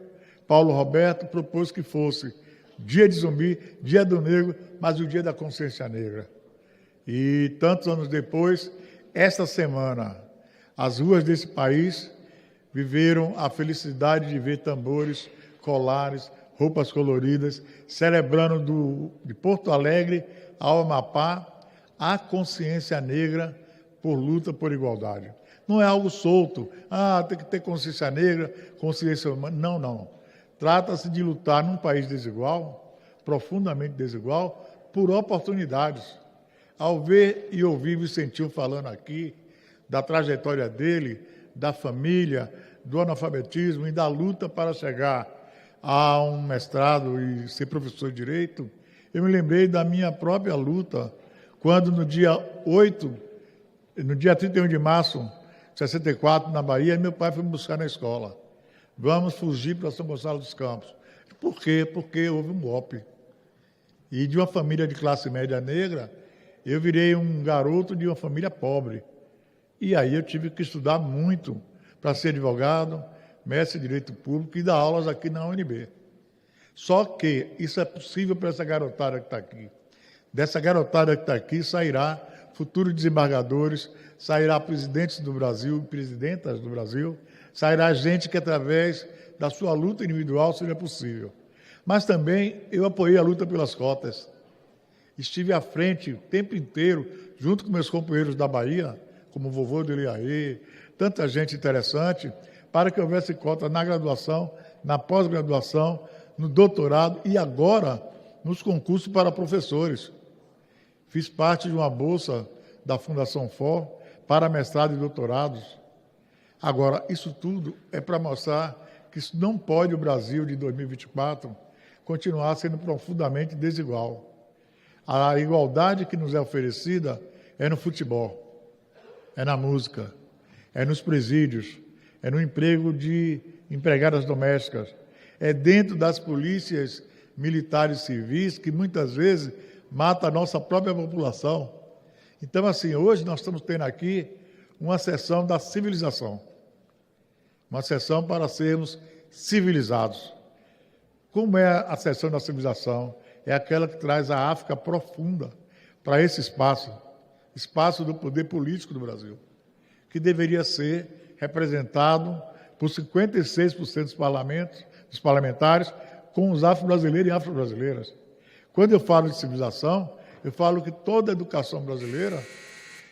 Paulo Roberto propôs que fosse dia de Zumbi, dia do negro, mas o dia da consciência negra. E tantos anos depois, esta semana, as ruas desse país viveram a felicidade de ver tambores, colares, roupas coloridas, celebrando de Porto Alegre ao Amapá a consciência negra por luta por igualdade. Não é algo solto, tem que ter consciência negra, consciência humana. Não, não. Trata-se de lutar num país desigual, profundamente desigual, por oportunidades. Ao ver e ouvir Vicentinho falando aqui da trajetória dele, da família, do analfabetismo e da luta para chegar a um mestrado e ser professor de Direito, eu me lembrei da minha própria luta, quando no dia 31 de março de 64, na Bahia, meu pai foi me buscar na escola. Vamos fugir para São Gonçalo dos Campos. Por quê? Porque houve um golpe. E de uma família de classe média negra, eu virei um garoto de uma família pobre. E aí eu tive que estudar muito para ser advogado, mestre em Direito Público e dar aulas aqui na UNB. Só que isso é possível para essa garotada que está aqui. Dessa garotada que está aqui sairá futuros desembargadores, sairá presidentes do Brasil, presidentas do Brasil, sairá gente que através da sua luta individual seja possível. Mas também eu apoiei a luta pelas cotas. Estive à frente o tempo inteiro, junto com meus companheiros da Bahia, como o vovô de Eliaê, tanta gente interessante, para que houvesse cota na graduação, na pós-graduação, no doutorado e agora nos concursos para professores. Fiz parte de uma bolsa da Fundação FOR para mestrado e doutorados. Agora, isso tudo é para mostrar que isso não pode o Brasil de 2024 continuar sendo profundamente desigual. A igualdade que nos é oferecida é no futebol, é na música, é nos presídios, é no emprego de empregadas domésticas, é dentro das polícias militares e civis que muitas vezes mata a nossa própria população. Então, assim, hoje nós estamos tendo aqui uma sessão da civilização, uma sessão para sermos civilizados. Como é a sessão da civilização? É aquela que traz a África profunda para esse espaço do poder político do Brasil, que deveria ser representado por 56% dos parlamentares com os afro-brasileiros e afro-brasileiras. Quando eu falo de civilização, eu falo que toda a educação brasileira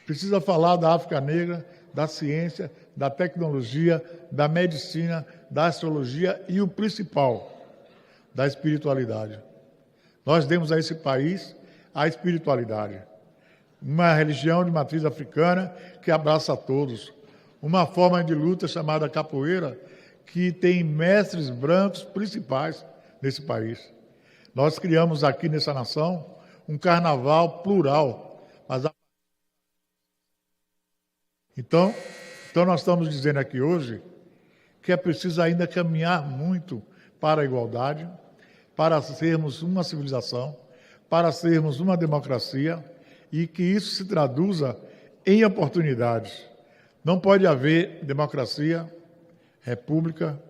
precisa falar da África negra, da ciência, da tecnologia, da medicina, da astrologia e o principal, da espiritualidade. Nós demos a esse país a espiritualidade. Uma religião de matriz africana que abraça a todos. Uma forma de luta chamada capoeira, que tem mestres brancos principais nesse país. Nós criamos aqui nessa nação um carnaval plural. Então nós estamos dizendo aqui hoje que é preciso ainda caminhar muito para a igualdade, para sermos uma civilização, para sermos uma democracia e que isso se traduza em oportunidades. Não pode haver democracia, república,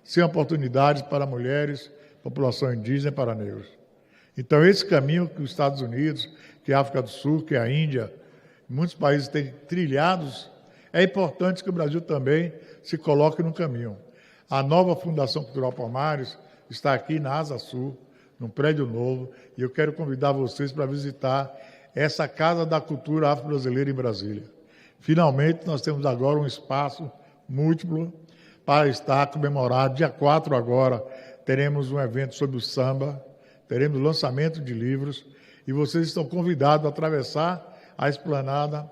sem oportunidades para mulheres, população indígena e para negros. Então, esse caminho que os Estados Unidos, que a África do Sul, que a Índia, muitos países têm trilhados, é importante que o Brasil também se coloque no caminho. A nova Fundação Cultural Palmares está aqui na Asa Sul, num prédio novo, e eu quero convidar vocês para visitar essa Casa da Cultura Afro-Brasileira em Brasília. Finalmente, nós temos agora um espaço múltiplo para estar comemorado. Dia 4 agora, teremos um evento sobre o samba, teremos lançamento de livros, e vocês estão convidados a atravessar a esplanada,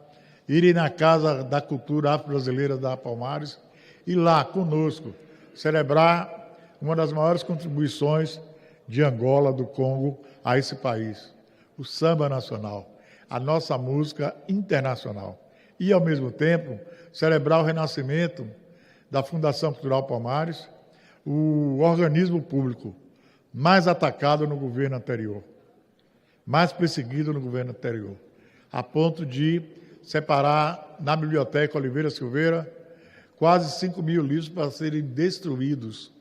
irem na Casa da Cultura Afro-Brasileira da Palmares, e lá, conosco, celebrar uma das maiores contribuições de Angola, do Congo, a esse país, o samba nacional, a nossa música internacional. E, ao mesmo tempo, celebrar o renascimento da Fundação Cultural Palmares, o organismo público mais atacado no governo anterior, mais perseguido no governo anterior, a ponto de separar na Biblioteca Oliveira Silveira quase 5 mil livros para serem destruídos.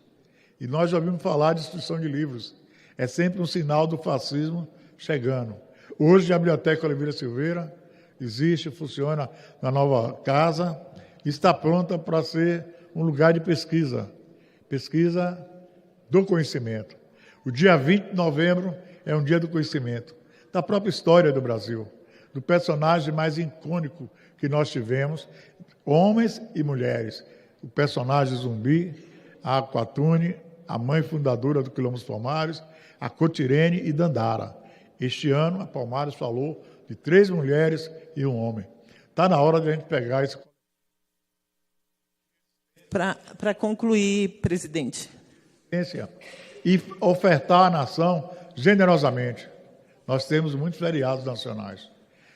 E nós já ouvimos falar de destruição de livros. É sempre um sinal do fascismo chegando. Hoje a Biblioteca Oliveira Silveira existe, funciona na nova casa, e está pronta para ser um lugar de pesquisa do conhecimento. O dia 20 de novembro é um dia do conhecimento, da própria história do Brasil, do personagem mais icônico que nós tivemos, homens e mulheres. O personagem Zumbi, a Aquatune, a mãe fundadora do Quilombo Palmares, a Cotirene e Dandara. Este ano, a Palmares falou de 3 mulheres e um homem. Está na hora de a gente pegar esse... Para concluir, presidente. E ofertar à nação generosamente. Nós temos muitos feriados nacionais.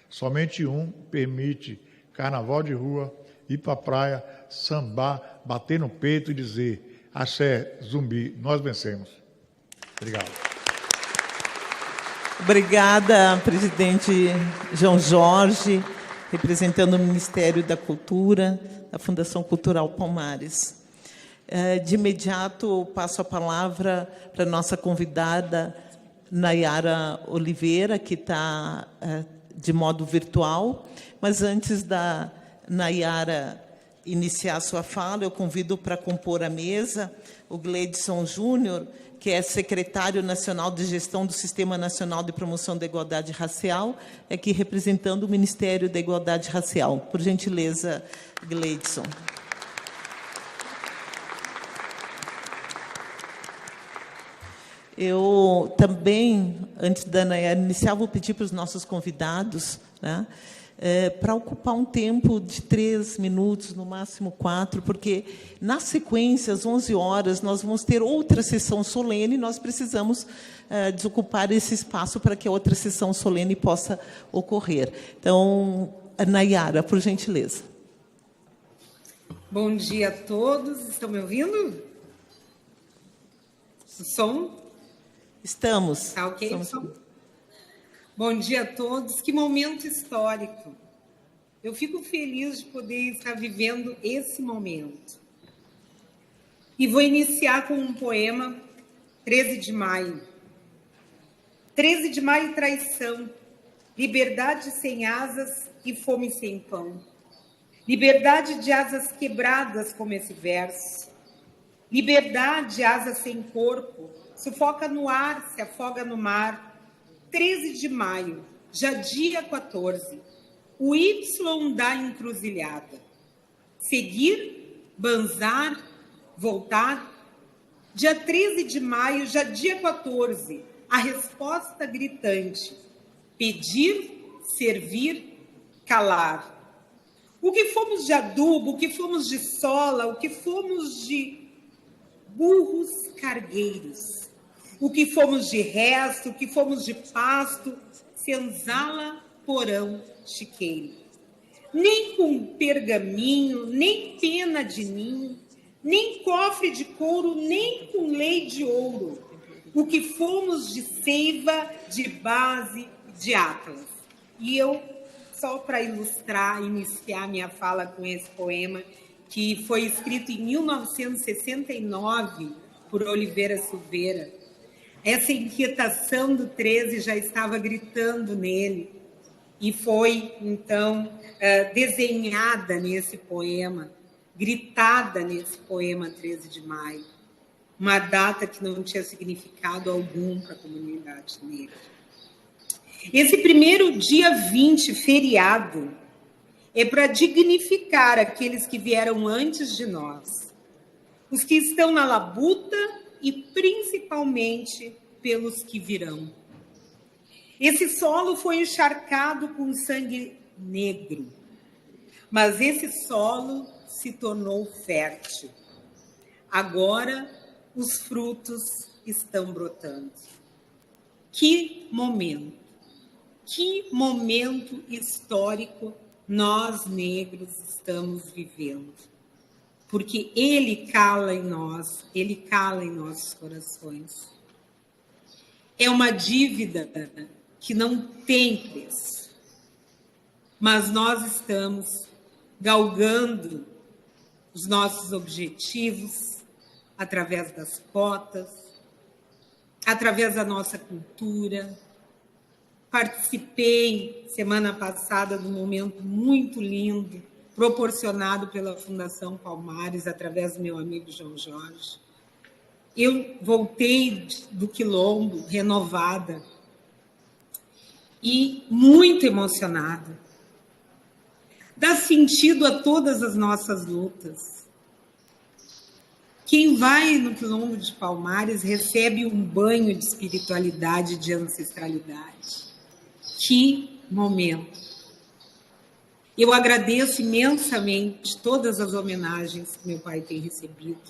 Somente um permite carnaval de rua, ir para a praia, sambar, bater no peito e dizer: axé, Zumbi, nós vencemos. Obrigado. Obrigada, presidente João Jorge, representando o Ministério da Cultura, da Fundação Cultural Palmares. De imediato, passo a palavra para a nossa convidada, Nayara Oliveira, que está de modo virtual. Mas antes da Nayara iniciar a sua fala, eu convido para compor a mesa o Gleidson Júnior, que é secretário nacional de gestão do Sistema Nacional de Promoção da Igualdade Racial, aqui representando o Ministério da Igualdade Racial. Por gentileza, Gleidson. Eu também, antes da Nayara iniciar, vou pedir para os nossos convidados, né, para ocupar um tempo de 3 minutos, no máximo 4, porque, na sequência, às 11 horas, nós vamos ter outra sessão solene e nós precisamos desocupar esse espaço para que a outra sessão solene possa ocorrer. Então, Nayara, por gentileza. Bom dia a todos. Estão me ouvindo? O som? Estamos. Está ok? Estamos... Bom dia a todos. Que momento histórico. Eu fico feliz de poder estar vivendo esse momento. E vou iniciar com um poema, 13 de maio. 13 de maio, traição. Liberdade sem asas e fome sem pão. Liberdade de asas quebradas, como esse verso. Liberdade, asas sem corpo. Sufoca no ar, se afoga no mar. 13 de maio, já dia 14, o Y da encruzilhada. Seguir, banzar, voltar. Dia 13 de maio, já dia 14, a resposta gritante. Pedir, servir, calar. O que fomos de adubo, o que fomos de sola, o que fomos de burros cargueiros. O que fomos de resto, o que fomos de pasto, senzala, porão, chiqueiro. Nem com pergaminho, nem pena de ninho, nem cofre de couro, nem com lei de ouro. O que fomos de seiva, de base, de atlas. E eu, só para ilustrar, iniciar minha fala com esse poema, que foi escrito em 1969 por Oliveira Silveira. Essa inquietação do 13 já estava gritando nele e foi, então, desenhada nesse poema, gritada nesse poema 13 de maio, uma data que não tinha significado algum para a comunidade negra. Esse primeiro dia 20, feriado, é para dignificar aqueles que vieram antes de nós, os que estão na labuta e principalmente pelos que virão. Esse solo foi encharcado com sangue negro, mas esse solo se tornou fértil. Agora os frutos estão brotando. Que momento histórico nós negros estamos vivendo. Porque ele cala em nós, ele cala em nossos corações. É uma dívida que não tem preço, mas nós estamos galgando os nossos objetivos através das cotas, através da nossa cultura. Participei, semana passada, de um momento muito lindo, proporcionado pela Fundação Palmares, através do meu amigo João Jorge. Eu voltei do Quilombo renovada e muito emocionada. Dá sentido a todas as nossas lutas. Quem vai no Quilombo de Palmares recebe um banho de espiritualidade, de ancestralidade. Que momento! Eu agradeço imensamente todas as homenagens que meu pai tem recebido.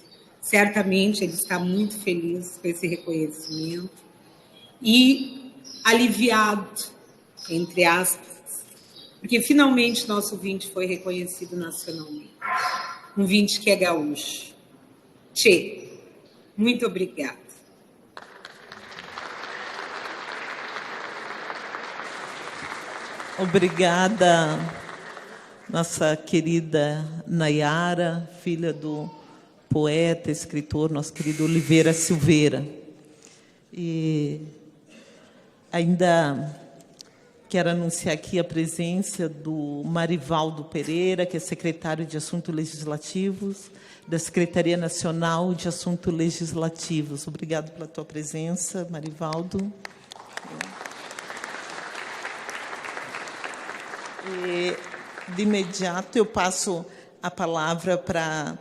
Certamente ele está muito feliz com esse reconhecimento e aliviado, entre aspas, porque finalmente nosso vinte foi reconhecido nacionalmente. Um vinte que é gaúcho. Tchê, muito obrigada. Obrigada, nossa querida Nayara, filha do poeta, escritor, nosso querido Oliveira Silveira. E ainda quero anunciar aqui a presença do Marivaldo Pereira, que é secretário de Assuntos Legislativos, da Secretaria Nacional de Assuntos Legislativos. Obrigado pela tua presença, Marivaldo. E, de imediato, eu passo a palavra para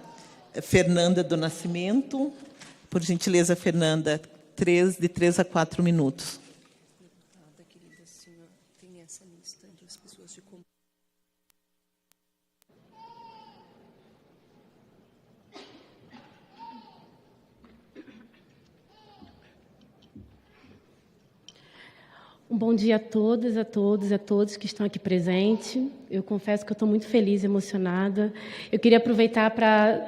Fernanda do Nascimento. Por gentileza, Fernanda, de 3 a 4 minutos. Querida, a senhora tem essa lista de as pessoas de como. Um bom dia a todas, a todos, a todos que estão aqui presentes. Eu confesso que eu estou muito feliz e emocionada. Eu queria aproveitar para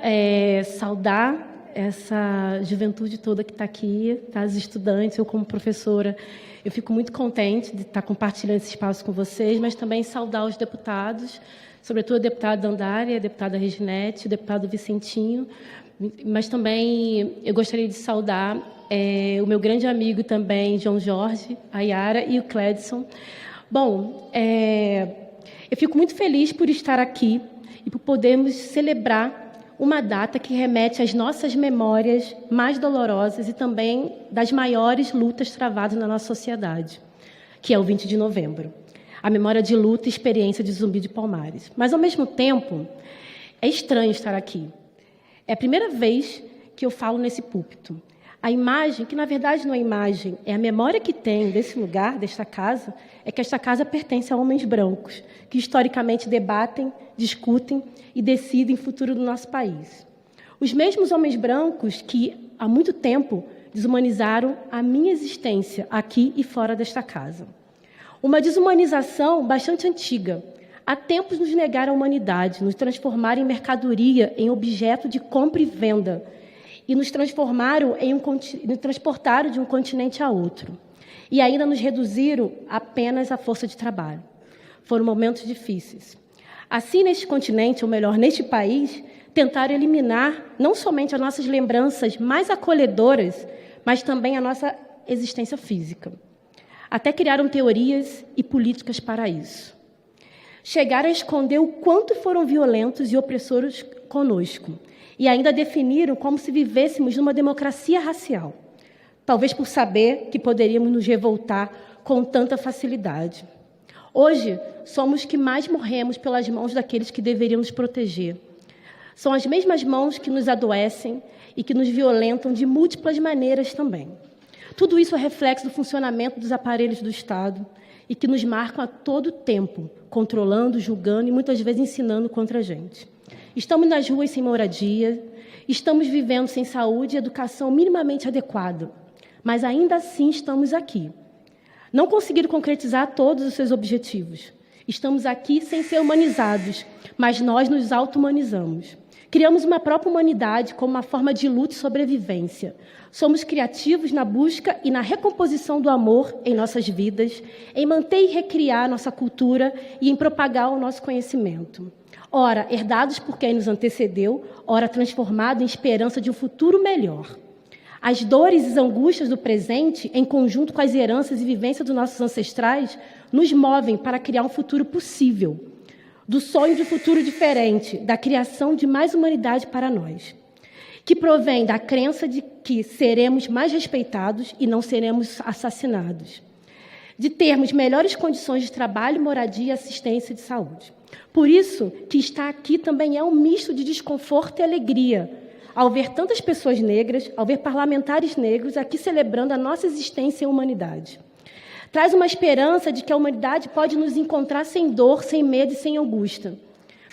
saudar essa juventude toda que está aqui, tá? As estudantes. Eu, como professora, eu fico muito contente de estar compartilhando esse espaço com vocês, mas também saudar os deputados, sobretudo a deputada Andária, a deputada Reginete, o deputado Vicentinho, mas também eu gostaria de saudar o meu grande amigo também, João Jorge, a Yara e o Cledson. Bom, eu fico muito feliz por estar aqui e por podermos celebrar uma data que remete às nossas memórias mais dolorosas e também das maiores lutas travadas na nossa sociedade, que é o 20 de novembro. A memória de luta e experiência de Zumbi de Palmares. Mas, ao mesmo tempo, é estranho estar aqui. É a primeira vez que eu falo nesse púlpito. A imagem, que na verdade não é imagem, é a memória que tem desse lugar, desta casa, é que esta casa pertence a homens brancos, que historicamente debatem, discutem e decidem o futuro do nosso país. Os mesmos homens brancos que, há muito tempo, desumanizaram a minha existência aqui e fora desta casa. Uma desumanização bastante antiga. Há tempos nos negaram a humanidade, nos transformaram em mercadoria, em objeto de compra e venda, e nos transportaram de um continente a outro. E ainda nos reduziram apenas à força de trabalho. Foram momentos difíceis. Assim, neste continente, ou melhor, neste país, tentaram eliminar não somente as nossas lembranças mais acolhedoras, mas também a nossa existência física. Até criaram teorias e políticas para isso. Chegaram a esconder o quanto foram violentos e opressores conosco, e ainda definiram como se vivêssemos numa democracia racial, talvez por saber que poderíamos nos revoltar com tanta facilidade. Hoje, somos que mais morremos pelas mãos daqueles que deveriam nos proteger. São as mesmas mãos que nos adoecem e que nos violentam de múltiplas maneiras também. Tudo isso é reflexo do funcionamento dos aparelhos do Estado e que nos marcam a todo tempo, controlando, julgando e muitas vezes ensinando contra a gente. Estamos nas ruas sem moradia, estamos vivendo sem saúde e educação minimamente adequada, mas ainda assim estamos aqui. Não conseguiram concretizar todos os seus objetivos. Estamos aqui sem ser humanizados, mas nós nos auto-humanizamos. Criamos uma própria humanidade como uma forma de luta e sobrevivência. Somos criativos na busca e na recomposição do amor em nossas vidas, em manter e recriar nossa cultura e em propagar o nosso conhecimento. Ora, herdados por quem nos antecedeu, ora, transformados em esperança de um futuro melhor. As dores e angústias do presente, em conjunto com as heranças e vivências dos nossos ancestrais, nos movem para criar um futuro possível, do sonho de um futuro diferente, da criação de mais humanidade para nós, que provém da crença de que seremos mais respeitados e não seremos assassinados, de termos melhores condições de trabalho, moradia, assistência de saúde. Por isso que estar aqui também é um misto de desconforto e alegria, ao ver tantas pessoas negras, ao ver parlamentares negros aqui celebrando a nossa existência e humanidade. Traz uma esperança de que a humanidade pode nos encontrar sem dor, sem medo e sem angústia.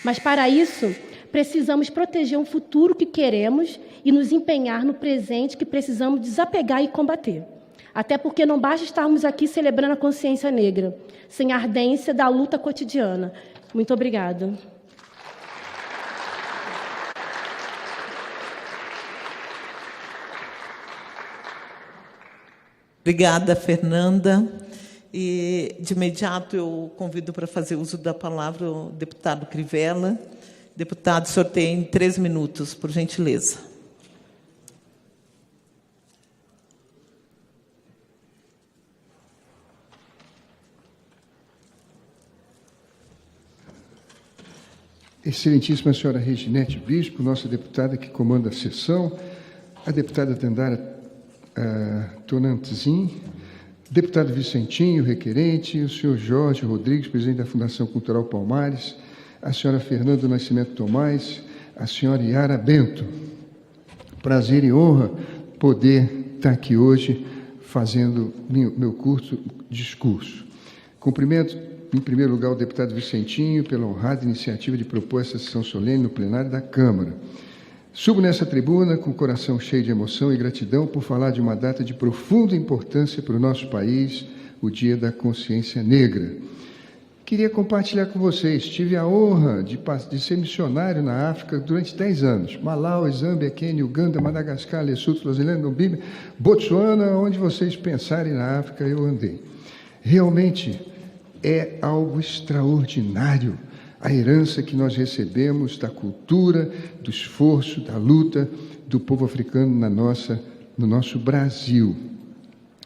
Mas, para isso, precisamos proteger um futuro que queremos e nos empenhar no presente que precisamos desapegar e combater. Até porque não basta estarmos aqui celebrando a consciência negra, sem a ardência da luta cotidiana. Muito obrigada. Obrigada, Fernanda. E, de imediato, eu convido para fazer uso da palavra o deputado Crivella. Deputado, o senhor tem 3 minutos, por gentileza. Excelentíssima senhora Reginete Bispo, nossa deputada que comanda a sessão, a deputada Tandara Tonantzin, deputado Vicentinho, requerente, o senhor Jorge Rodrigues, presidente da Fundação Cultural Palmares, a senhora Fernanda Nascimento Tomás, a senhora Yara Bento. Prazer e honra poder estar aqui hoje fazendo meu curto discurso. Cumprimento, em primeiro lugar, o deputado Vicentinho pela honrada iniciativa de propor essa sessão solene no plenário da Câmara. Subo nessa tribuna com o coração cheio de emoção e gratidão por falar de uma data de profunda importância para o nosso país, o Dia da Consciência Negra. Queria compartilhar com vocês, tive a honra de ser missionário na África durante 10 anos. Malawi, Zâmbia, Quênia, Uganda, Madagascar, Lesotho, Suazilândia, Namíbia, Botsuana, onde vocês pensarem na África, eu andei. Realmente é algo extraordinário a herança que nós recebemos da cultura, do esforço, da luta do povo africano no nosso Brasil.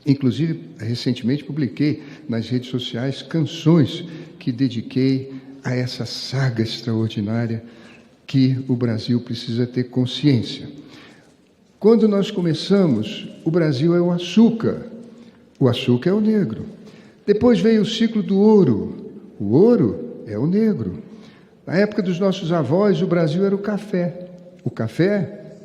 Inclusive, recentemente publiquei nas redes sociais canções que dediquei a essa saga extraordinária que o Brasil precisa ter consciência. Quando nós começamos, o Brasil é o açúcar é o negro. Depois veio o ciclo do ouro, o ouro é o negro. Na época dos nossos avós, o Brasil era o café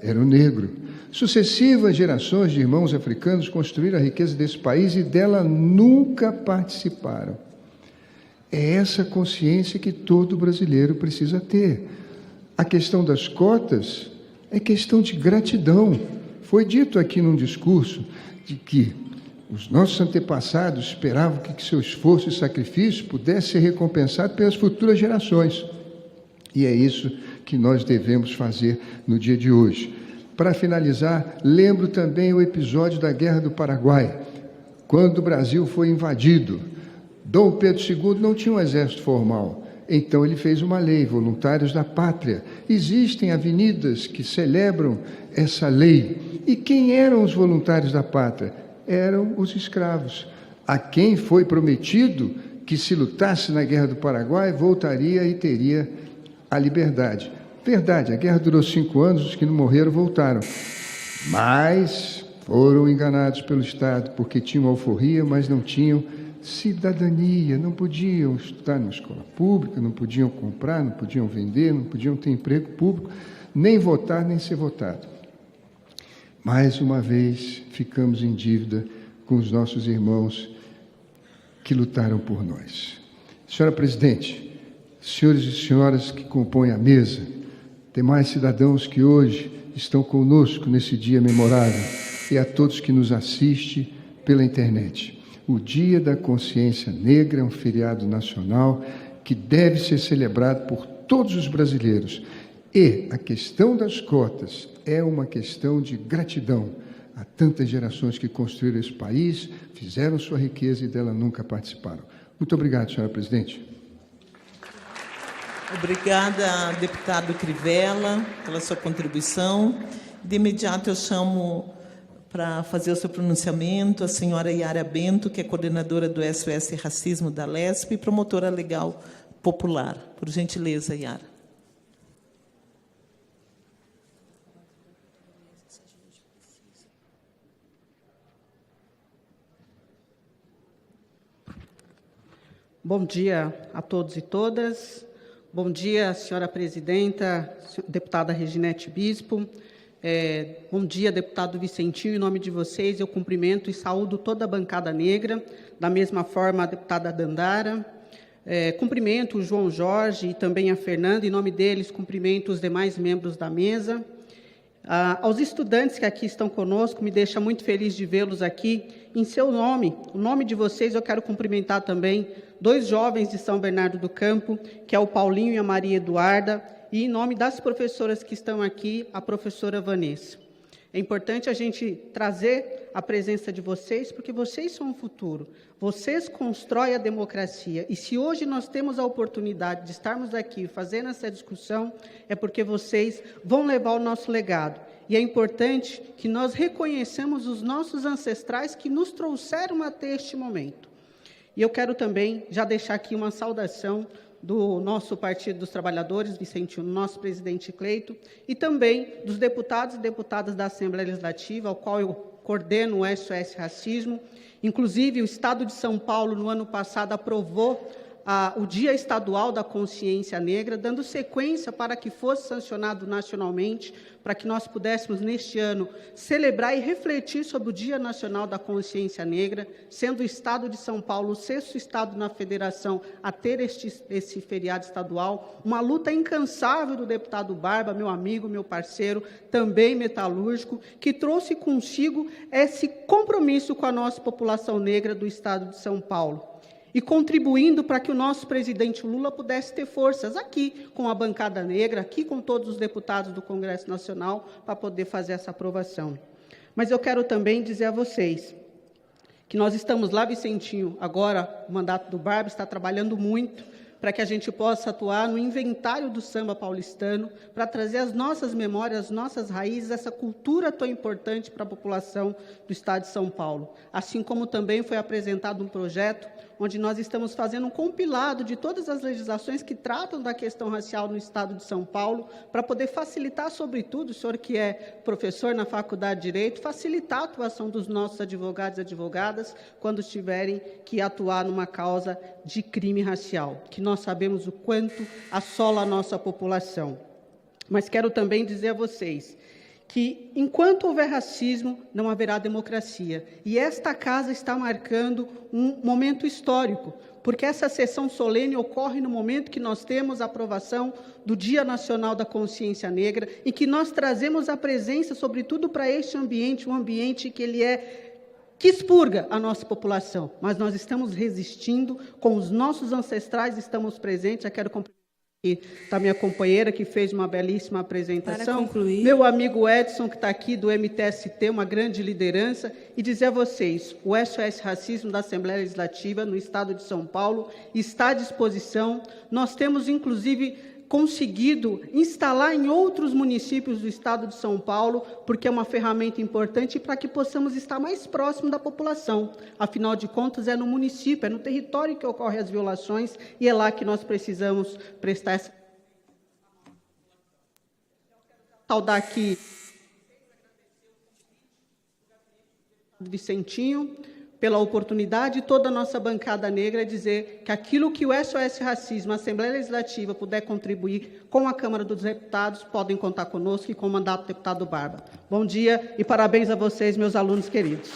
era o negro. Sucessivas gerações de irmãos africanos construíram a riqueza desse país e dela nunca participaram. É essa consciência que todo brasileiro precisa ter. A questão das cotas é questão de gratidão. Foi dito aqui num discurso de que Os nossos antepassados esperavam que seu esforço e sacrifício pudesse ser recompensado pelas futuras gerações. E é isso que nós devemos fazer no dia de hoje. Para finalizar, lembro também o episódio da Guerra do Paraguai, quando o Brasil foi invadido. Dom Pedro II não tinha um exército formal. Então ele fez uma lei, Voluntários da Pátria. Existem avenidas que celebram essa lei. E quem eram os voluntários da pátria? Eram os escravos, a quem foi prometido que, se lutasse na Guerra do Paraguai, voltaria e teria a liberdade. Verdade, a guerra durou 5 anos, os que não morreram voltaram. Mas foram enganados pelo Estado, porque tinham alforria, mas não tinham cidadania, não podiam estudar numa escola pública, não podiam comprar, não podiam vender, não podiam ter emprego público, nem votar, nem ser votado. Mais uma vez, ficamos em dívida com os nossos irmãos que lutaram por nós. Senhora Presidente, senhores e senhoras que compõem a mesa, demais cidadãos que hoje estão conosco nesse dia memorável, e a todos que nos assistem pela internet. O Dia da Consciência Negra é um feriado nacional que deve ser celebrado por todos os brasileiros. E a questão das cotas é uma questão de gratidão a tantas gerações que construíram esse país, fizeram sua riqueza e dela nunca participaram. Muito obrigado, senhora Presidente. Obrigada, deputado Crivella, pela sua contribuição. De imediato, eu chamo para fazer o seu pronunciamento a senhora Yara Bento, que é coordenadora do SOS Racismo da LESP e promotora legal popular. Por gentileza, Yara. Bom dia a todos e todas. Bom dia, senhora presidenta, deputada Reginete Bispo. Bom dia, deputado Vicentinho. Em nome de vocês, eu cumprimento e saúdo toda a bancada negra, da mesma forma a deputada Dandara. Cumprimento o João Jorge e também a Fernanda. Em nome deles, cumprimento os demais membros da mesa. Aos estudantes que aqui estão conosco, me deixa muito feliz de vê-los aqui. Em seu nome, o nome de vocês, eu quero cumprimentar também 2 jovens de São Bernardo do Campo, que é o Paulinho e a Maria Eduarda, e em nome das professoras que estão aqui, a professora Vanessa. É importante a gente trazer a presença de vocês, porque vocês são o futuro. Vocês constroem a democracia. E se hoje nós temos a oportunidade de estarmos aqui fazendo essa discussão, é porque vocês vão levar o nosso legado. E é importante que nós reconheçamos os nossos ancestrais que nos trouxeram até este momento. E eu quero também já deixar aqui uma saudação do nosso Partido dos Trabalhadores, Vicentinho, nosso presidente Cleito, e também dos deputados e deputadas da Assembleia Legislativa, ao qual eu coordeno o SOS Racismo. Inclusive, o Estado de São Paulo, no ano passado, aprovou o Dia Estadual da Consciência Negra, dando sequência para que fosse sancionado nacionalmente, para que nós pudéssemos, neste ano, celebrar e refletir sobre o Dia Nacional da Consciência Negra, sendo o Estado de São Paulo o 6º estado na federação a ter esse feriado estadual, uma luta incansável do deputado Barba, meu amigo, meu parceiro, também metalúrgico, que trouxe consigo esse compromisso com a nossa população negra do Estado de São Paulo. E contribuindo para que o nosso presidente Lula pudesse ter forças aqui com a bancada negra, aqui com todos os deputados do Congresso Nacional, para poder fazer essa aprovação. Mas eu quero também dizer a vocês que nós estamos lá, Vicentinho, agora o mandato do Barba está trabalhando muito para que a gente possa atuar no inventário do samba paulistano, para trazer as nossas memórias, as nossas raízes, essa cultura tão importante para a população do Estado de São Paulo. Assim como também foi apresentado um projeto onde nós estamos fazendo um compilado de todas as legislações que tratam da questão racial no Estado de São Paulo, para poder facilitar, sobretudo, o senhor que é professor na Faculdade de Direito, facilitar a atuação dos nossos advogados e advogadas quando tiverem que atuar numa causa de crime racial, que nós sabemos o quanto assola a nossa população. Mas quero também dizer a vocês que, enquanto houver racismo, não haverá democracia. E esta casa está marcando um momento histórico, porque essa sessão solene ocorre no momento que nós temos a aprovação do Dia Nacional da Consciência Negra e que nós trazemos a presença, sobretudo, para este ambiente, um ambiente que ele é que expurga a nossa população, mas nós estamos resistindo, com os nossos ancestrais estamos presentes. Eu quero cumprimentar aqui a minha companheira, que fez uma belíssima apresentação. Para concluir. Meu amigo Edson, que está aqui do MTST, uma grande liderança, e dizer a vocês, o SOS Racismo da Assembleia Legislativa, no Estado de São Paulo, está à disposição. Nós temos, inclusive, conseguido instalar em outros municípios do Estado de São Paulo, porque é uma ferramenta importante para que possamos estar mais próximo da população. Afinal de contas, é no município, é no território que ocorrem as violações, e é lá que nós precisamos prestar essa... Saudar aqui o Vicentinho, pela oportunidade, toda a nossa bancada negra, é dizer que aquilo que o SOS Racismo, a Assembleia Legislativa, puder contribuir com a Câmara dos Deputados, podem contar conosco e com o mandato do deputado Barba. Bom dia e parabéns a vocês, meus alunos queridos.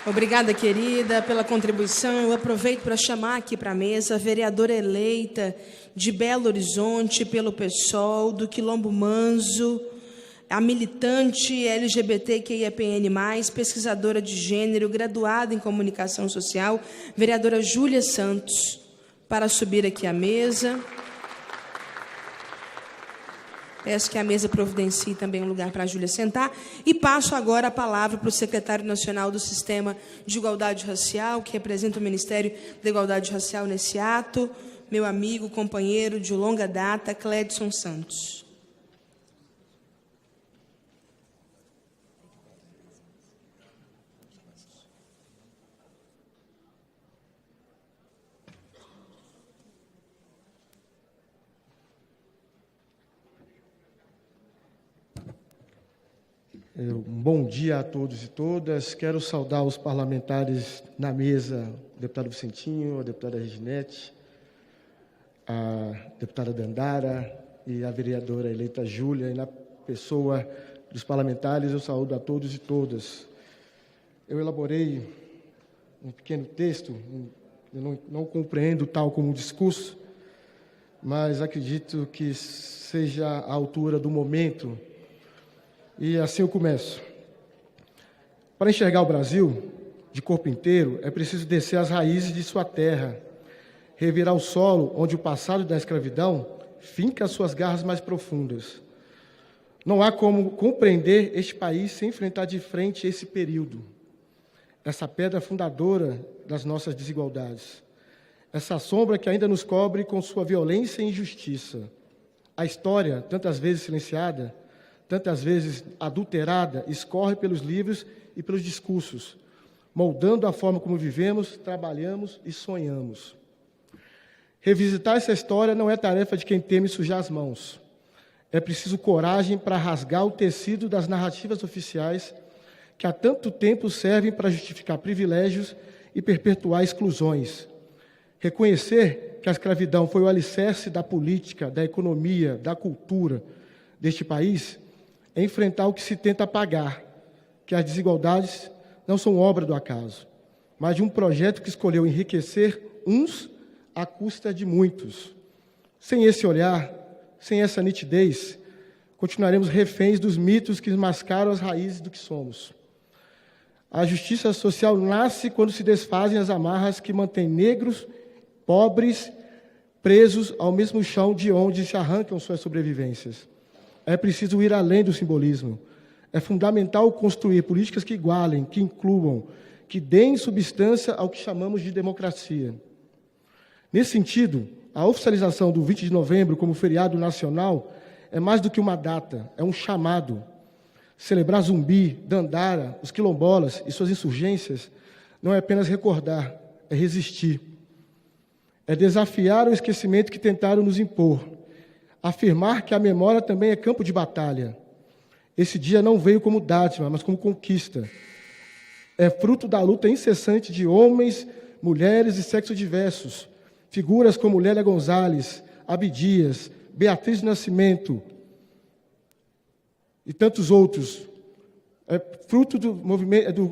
Obrigada, querida, pela contribuição. Eu aproveito para chamar aqui para a mesa a vereadora eleita de Belo Horizonte pelo PSOL, do Quilombo Manso, a militante LGBTQIAPN+, pesquisadora de gênero, graduada em comunicação social, vereadora Júlia Santos, para subir aqui à mesa. Peço que a mesa providencie também um lugar para a Júlia sentar. E passo agora a palavra para o secretário nacional do Sistema de Igualdade Racial, que representa o Ministério da Igualdade Racial nesse ato, meu amigo, companheiro de longa data, Clédson Santos. Um bom dia a todos e todas. Quero saudar os parlamentares na mesa, o deputado Vicentinho, a deputada Reginete, a deputada Dandara e a vereadora eleita Júlia. E na pessoa dos parlamentares, eu saúdo a todos e todas. Eu elaborei um pequeno texto, eu não compreendo tal como um discurso, mas acredito que seja à altura do momento. E assim eu começo. Para enxergar o Brasil de corpo inteiro, é preciso descer as raízes de sua terra, revirar o solo onde o passado da escravidão finca as suas garras mais profundas. Não há como compreender este país sem enfrentar de frente esse período, essa pedra fundadora das nossas desigualdades, essa sombra que ainda nos cobre com sua violência e injustiça. A história, tantas vezes silenciada, tantas vezes adulterada, escorre pelos livros e pelos discursos, moldando a forma como vivemos, trabalhamos e sonhamos. Revisitar essa história não é tarefa de quem teme sujar as mãos. É preciso coragem para rasgar o tecido das narrativas oficiais que há tanto tempo servem para justificar privilégios e perpetuar exclusões. Reconhecer que a escravidão foi o alicerce da política, da economia, da cultura deste país é enfrentar o que se tenta apagar, que as desigualdades não são obra do acaso, mas de um projeto que escolheu enriquecer uns à custa de muitos. Sem esse olhar, sem essa nitidez, continuaremos reféns dos mitos que mascaram as raízes do que somos. A justiça social nasce quando se desfazem as amarras que mantêm negros, pobres, presos ao mesmo chão de onde se arrancam suas sobrevivências. É preciso ir além do simbolismo. É fundamental construir políticas que igualem, que incluam, que deem substância ao que chamamos de democracia. Nesse sentido, a oficialização do 20 de novembro como feriado nacional é mais do que uma data, é um chamado. Celebrar Zumbi, Dandara, os quilombolas e suas insurgências não é apenas recordar, é resistir. É desafiar o esquecimento que tentaram nos impor. Afirmar que a memória também é campo de batalha. Esse dia não veio como dádiva, mas como conquista. É fruto da luta incessante de homens, mulheres e sexos diversos. Figuras como Lélia Gonzalez, Abdias, Beatriz do Nascimento e tantos outros. É fruto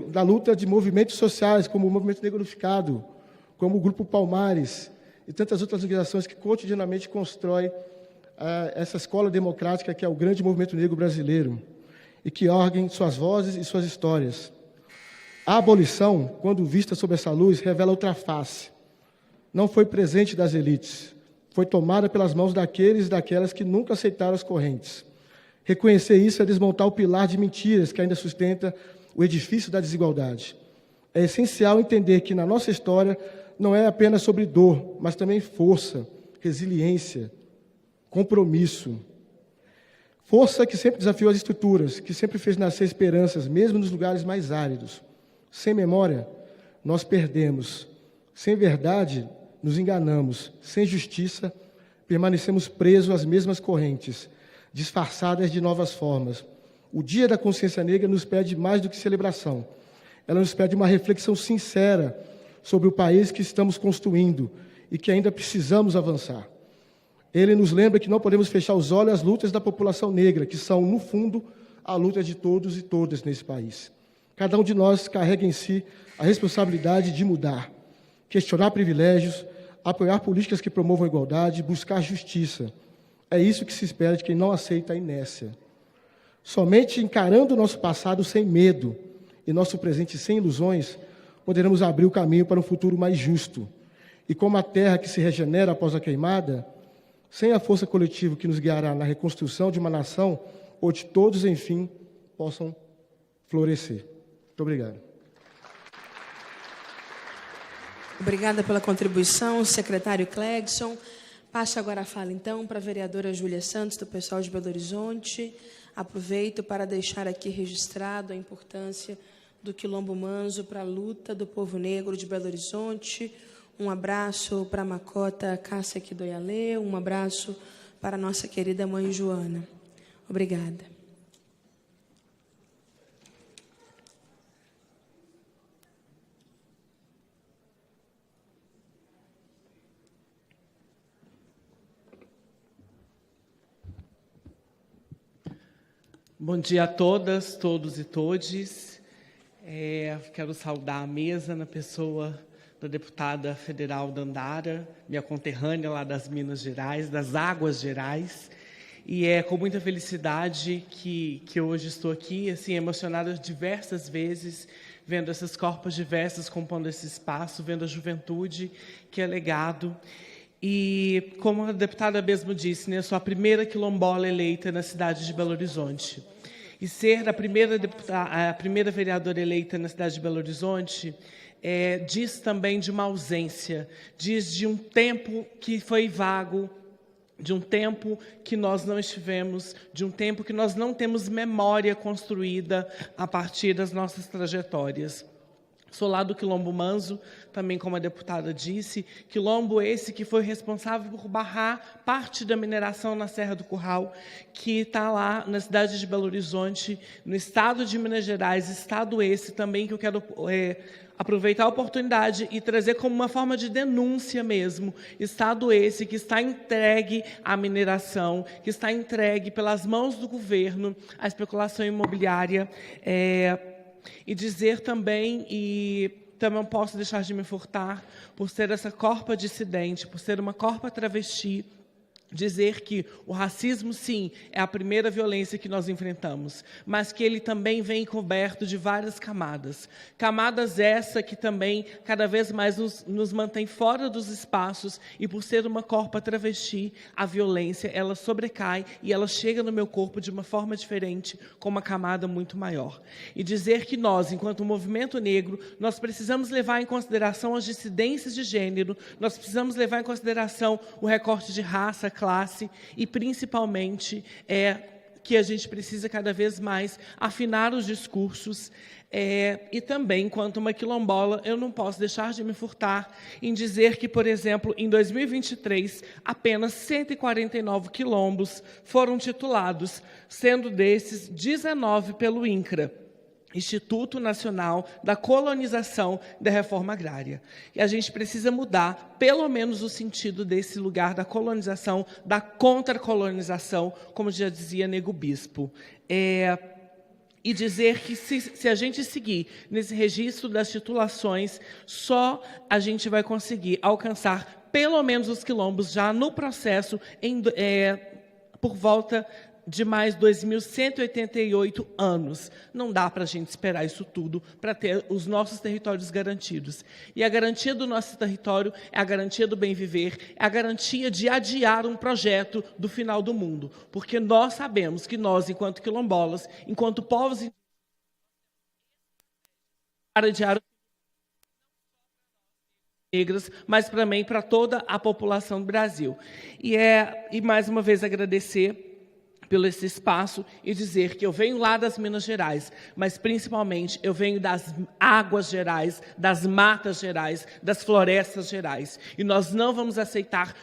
da luta de movimentos sociais, como o Movimento Negro Unificado, como o Grupo Palmares e tantas outras organizações que cotidianamente constroem essa escola democrática que é o grande movimento negro brasileiro. e que orguem suas vozes e suas histórias. A abolição, quando vista sob essa luz, revela outra face. Não foi presente das elites, foi tomada pelas mãos daqueles e daquelas que nunca aceitaram as correntes. Reconhecer isso é desmontar o pilar de mentiras que ainda sustenta o edifício da desigualdade. É essencial entender que na nossa história não é apenas sobre dor, mas também força, resiliência, compromisso. Força que sempre desafiou as estruturas, que sempre fez nascer esperanças, mesmo nos lugares mais áridos. Sem memória, nós perdemos. Sem verdade, nos enganamos. Sem justiça, permanecemos presos às mesmas correntes, disfarçadas de novas formas. O Dia da Consciência Negra nos pede mais do que celebração. Ela nos pede uma reflexão sincera sobre o país que estamos construindo e que ainda precisamos avançar. Ele nos lembra que não podemos fechar os olhos às lutas da população negra, que são, no fundo, a luta de todos e todas nesse país. Cada um de nós carrega em si a responsabilidade de mudar, questionar privilégios, apoiar políticas que promovam a igualdade, buscar justiça. É isso que se espera de quem não aceita a inércia. Somente encarando o nosso passado sem medo e nosso presente sem ilusões, poderemos abrir o caminho para um futuro mais justo. E como a terra que se regenera após a queimada, sem a força coletiva que nos guiará na reconstrução de uma nação, onde todos, enfim, possam florescer. Muito obrigado. Obrigada pela contribuição, secretário Clegson. Passo agora a fala, então, para a vereadora Júlia Santos, do pessoal de Belo Horizonte. Aproveito para deixar aqui registrado a importância do Quilombo Manzo para a luta do povo negro de Belo Horizonte. Um abraço para a Macota Cássia Kidoyalê, um abraço para a nossa querida mãe Joana. Obrigada. Bom dia a todas, todos e todes. Quero saudar a mesa na pessoa da deputada federal Dandara, minha conterrânea lá das Minas Gerais, das Águas Gerais. E é com muita felicidade que hoje estou aqui, assim, emocionada diversas vezes, vendo esses corpos diversos compondo esse espaço, vendo a juventude que é legado. E, como a deputada mesmo disse, né, sou a primeira quilombola eleita na cidade de Belo Horizonte. E ser a primeira vereadora eleita na cidade de Belo Horizonte diz também de uma ausência, diz de um tempo que foi vago, de um tempo que nós não estivemos, de um tempo que nós não temos memória construída a partir das nossas trajetórias. Sou lá do Quilombo Manzo, também como a deputada disse, quilombo esse que foi responsável por barrar parte da mineração na Serra do Curral, que está lá na cidade de Belo Horizonte, no estado de Minas Gerais, estado esse também que eu quero aproveitar a oportunidade e trazer como uma forma de denúncia mesmo, estado esse que está entregue à mineração, que está entregue pelas mãos do governo à especulação imobiliária, e dizer também, e também não posso deixar de me furtar, por ser essa corpa dissidente, por ser uma corpa travesti, dizer que o racismo, sim, é a primeira violência que nós enfrentamos, mas que ele também vem coberto de várias camadas. Camadas essa que também, cada vez mais, nos mantém fora dos espaços, e por ser uma corpa travesti, a violência, ela sobrecai e ela chega no meu corpo de uma forma diferente, com uma camada muito maior. E dizer que nós, enquanto movimento negro, nós precisamos levar em consideração as dissidências de gênero, nós precisamos levar em consideração o recorte de raça, classe, e principalmente que a gente precisa cada vez mais afinar os discursos, e também, enquanto uma quilombola, eu não posso deixar de me furtar em dizer que, por exemplo, em 2023, apenas 149 quilombos foram titulados, sendo desses 19 pelo INCRA, Instituto Nacional da Colonização da Reforma Agrária. E a gente precisa mudar, pelo menos, o sentido desse lugar da colonização, da contra-colonização, como já dizia Nego Bispo. E dizer que se a gente seguir nesse registro das titulações, só a gente vai conseguir alcançar, pelo menos, os quilombos já no processo, por volta de mais 2.188 anos. Não dá para a gente esperar isso tudo para ter os nossos territórios garantidos. E a garantia do nosso território é a garantia do bem viver, é a garantia de adiar um projeto do final do mundo. Porque nós sabemos que nós, enquanto quilombolas, enquanto povos indígenas, para adiar negras, mas também para toda a população do Brasil. E mais uma vez agradecer pelo esse espaço e dizer que eu venho lá das Minas Gerais, mas principalmente eu venho das águas gerais, das matas gerais, das florestas gerais. E nós não vamos aceitar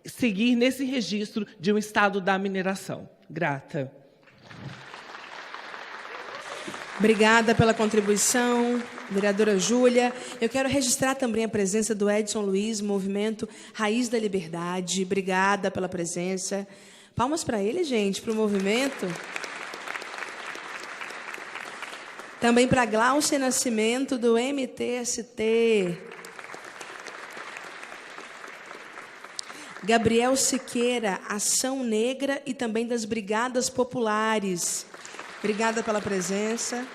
seguir nesse registro de um estado da mineração. Grata. Obrigada pela contribuição, vereadora Júlia. Eu quero registrar também a presença do Edson Luiz, Movimento Raiz da Liberdade. Obrigada pela presença. Palmas para ele, gente, para o movimento. Também para Glaucia Nascimento, do MTST. Gabriel Siqueira, Ação Negra e também das Brigadas Populares. Obrigada pela presença.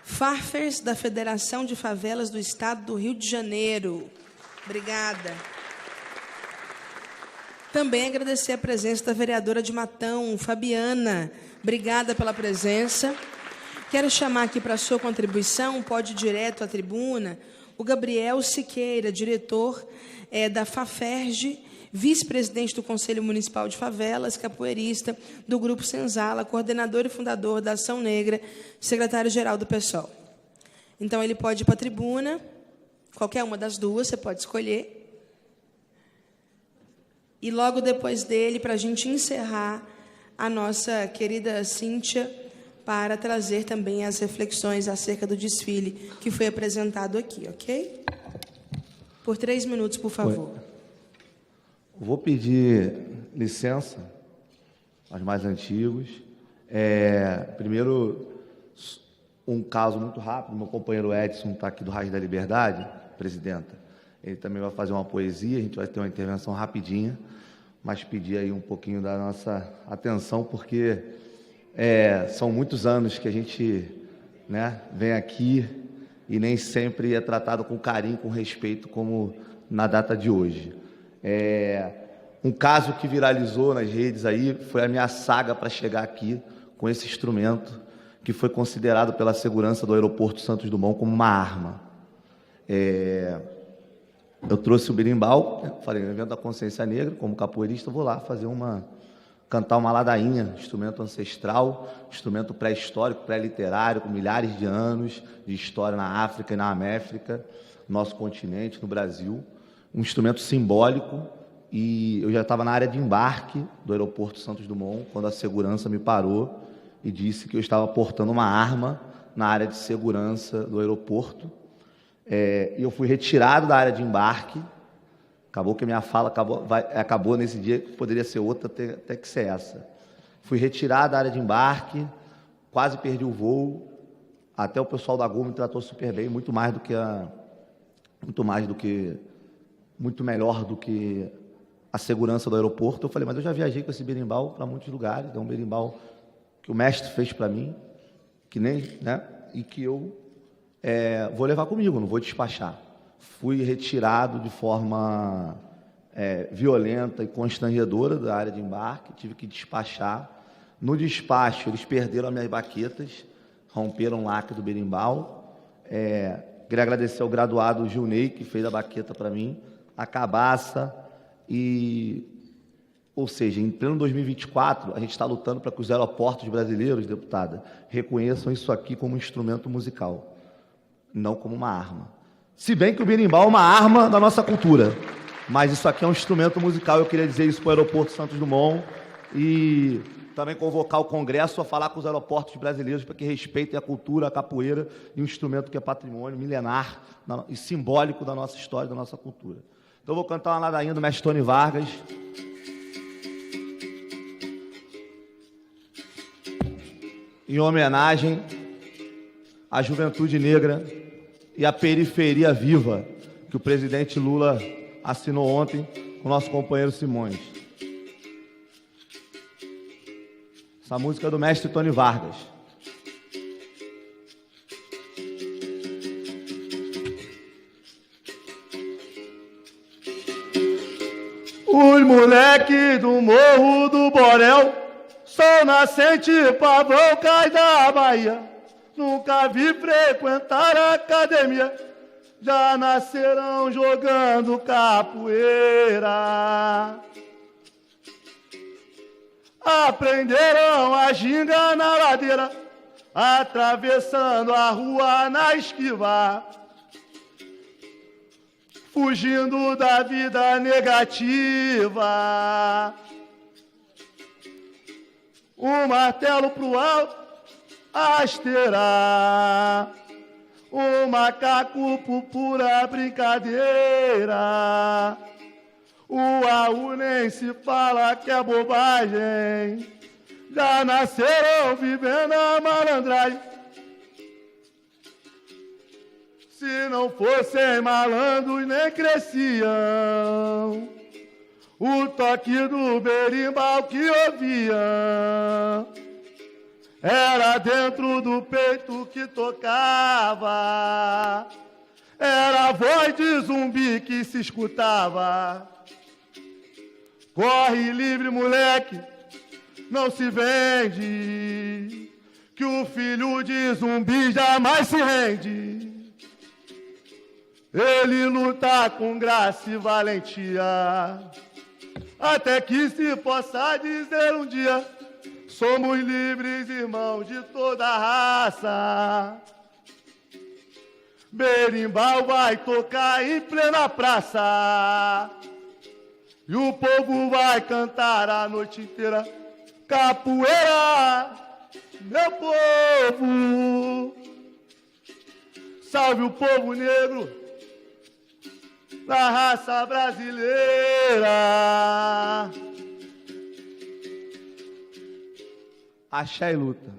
Farfers, da Federação de Favelas do Estado do Rio de Janeiro. Obrigada. Também agradecer a presença da vereadora de Matão, Fabiana. Obrigada pela presença. Quero chamar aqui para a sua contribuição, pode ir direto à tribuna, o Gabriel Siqueira, diretor da FAFERJ, vice-presidente do Conselho Municipal de Favelas, capoeirista do Grupo Senzala, coordenador e fundador da Ação Negra, secretário-geral do PSOL. Então, ele pode ir para a tribuna, qualquer uma das duas, você pode escolher. E logo depois dele, para a gente encerrar, a nossa querida Cíntia, para trazer também as reflexões acerca do desfile que foi apresentado aqui, ok? Por 3 minutos, por favor. Vou pedir licença aos mais antigos. Primeiro, um caso muito rápido. Meu companheiro Edson está aqui do Raiz da Liberdade, presidenta. Ele também vai fazer uma poesia, a gente vai ter uma intervenção rapidinha, mas pedir aí um pouquinho da nossa atenção, porque são muitos anos que a gente, né, vem aqui e nem sempre é tratado com carinho, com respeito, como na data de hoje. Um caso que viralizou nas redes aí foi a minha saga para chegar aqui com esse instrumento que foi considerado pela segurança do aeroporto Santos Dumont como uma arma. Eu trouxe o berimbau, falei, no evento da consciência negra, como capoeirista, vou lá cantar uma ladainha, instrumento ancestral, instrumento pré-histórico, pré-literário, com milhares de anos de história na África e na América, nosso continente, no Brasil. Um instrumento simbólico, e eu já estava na área de embarque do aeroporto Santos Dumont, quando a segurança me parou e disse que eu estava portando uma arma na área de segurança do aeroporto. E eu fui retirado da área de embarque. Acabou que a minha fala acabou nesse dia, que poderia ser outra, até que ser essa. Fui retirado da área de embarque, quase perdi o voo, até o pessoal da Gol me tratou super bem, muito melhor do que a segurança do aeroporto. Eu falei, mas eu já viajei com esse berimbau para muitos lugares, é um berimbau que o mestre fez para mim, que nem, né, e que eu vou levar comigo, não vou despachar. Fui retirado de forma violenta e constrangedora da área de embarque, tive que despachar. No despacho, eles perderam as minhas baquetas, romperam o lacre do berimbau. Queria agradecer ao graduado Gilney, que fez a baqueta para mim, a cabaça, ou seja, em pleno 2024, a gente está lutando para que os aeroportos brasileiros, deputada, reconheçam isso aqui como um instrumento musical, não como uma arma. Se bem que o berimbau é uma arma da nossa cultura, mas isso aqui é um instrumento musical. Eu queria dizer isso para o aeroporto Santos Dumont e também convocar o Congresso a falar com os aeroportos brasileiros para que respeitem a cultura, a capoeira e um instrumento que é patrimônio milenar e simbólico da nossa história, da nossa cultura. Então eu vou cantar uma ladainha do mestre Tony Vargas. Em homenagem à juventude negra e à periferia viva que o presidente Lula assinou ontem com o nosso companheiro Simões. Essa música é do mestre Tony Vargas. Os moleque do Morro do Borel, sol nascente, pavão cai da Bahia. Nunca vi frequentar a academia, já nascerão jogando capoeira. Aprenderam a ginga na ladeira, atravessando a rua na esquiva, fugindo da vida negativa. Um martelo pro alto, asteira. Um macaco por pura brincadeira. O AU nem se fala que é bobagem, já nasceram vivendo a malandragem. Se não fossem malandros nem cresciam, o toque do berimbau que ouviam era dentro do peito que tocava, era a voz de zumbi que se escutava. Corre livre, moleque, não se vende, que o filho de zumbi jamais se rende. Ele luta com graça e valentia, até que se possa dizer um dia: somos livres, irmãos de toda a raça. Berimbau vai tocar em plena praça, e o povo vai cantar a noite inteira capoeira, meu povo. Salve o povo negro da raça brasileira. Axé e luta.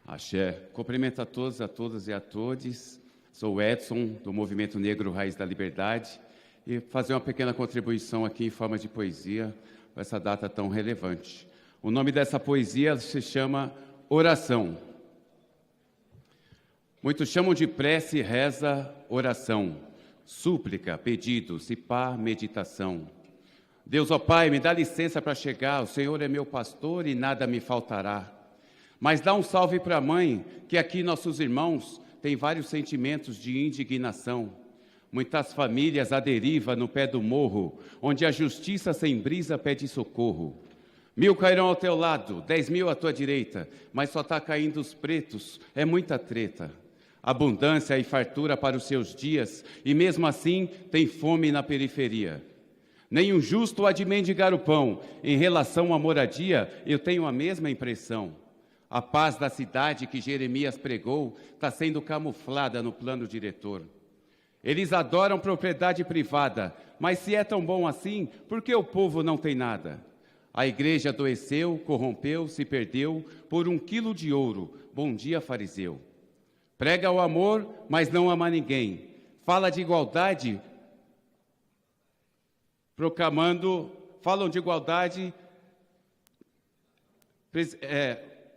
Axé. Cumprimento a todos, a todas e a todes. Sou o Edson, do Movimento Negro Raiz da Liberdade, e fazer uma pequena contribuição aqui em forma de poesia para essa data tão relevante. O nome dessa poesia se chama Oração. Muitos chamam de prece, reza, oração, súplica, pedido, cipá, meditação. Deus, ó Pai, me dá licença para chegar, o Senhor é meu pastor e nada me faltará. Mas dá um salve para a mãe, que aqui nossos irmãos têm vários sentimentos de indignação. Muitas famílias à deriva no pé do morro, onde a justiça sem brisa pede socorro. 1000 cairão ao teu lado, 10.000 à tua direita, mas só está caindo os pretos, é muita treta. Abundância e fartura para os seus dias, e mesmo assim tem fome na periferia. Nenhum justo há de mendigar o pão, em relação à moradia eu tenho a mesma impressão. A paz da cidade que Jeremias pregou está sendo camuflada no plano diretor. Eles adoram propriedade privada, mas se é tão bom assim, por que o povo não tem nada? A igreja adoeceu, corrompeu, se perdeu por 1 quilo de ouro. Bom dia, fariseu. Prega o amor, mas não ama ninguém. Fala de igualdade, falam de igualdade,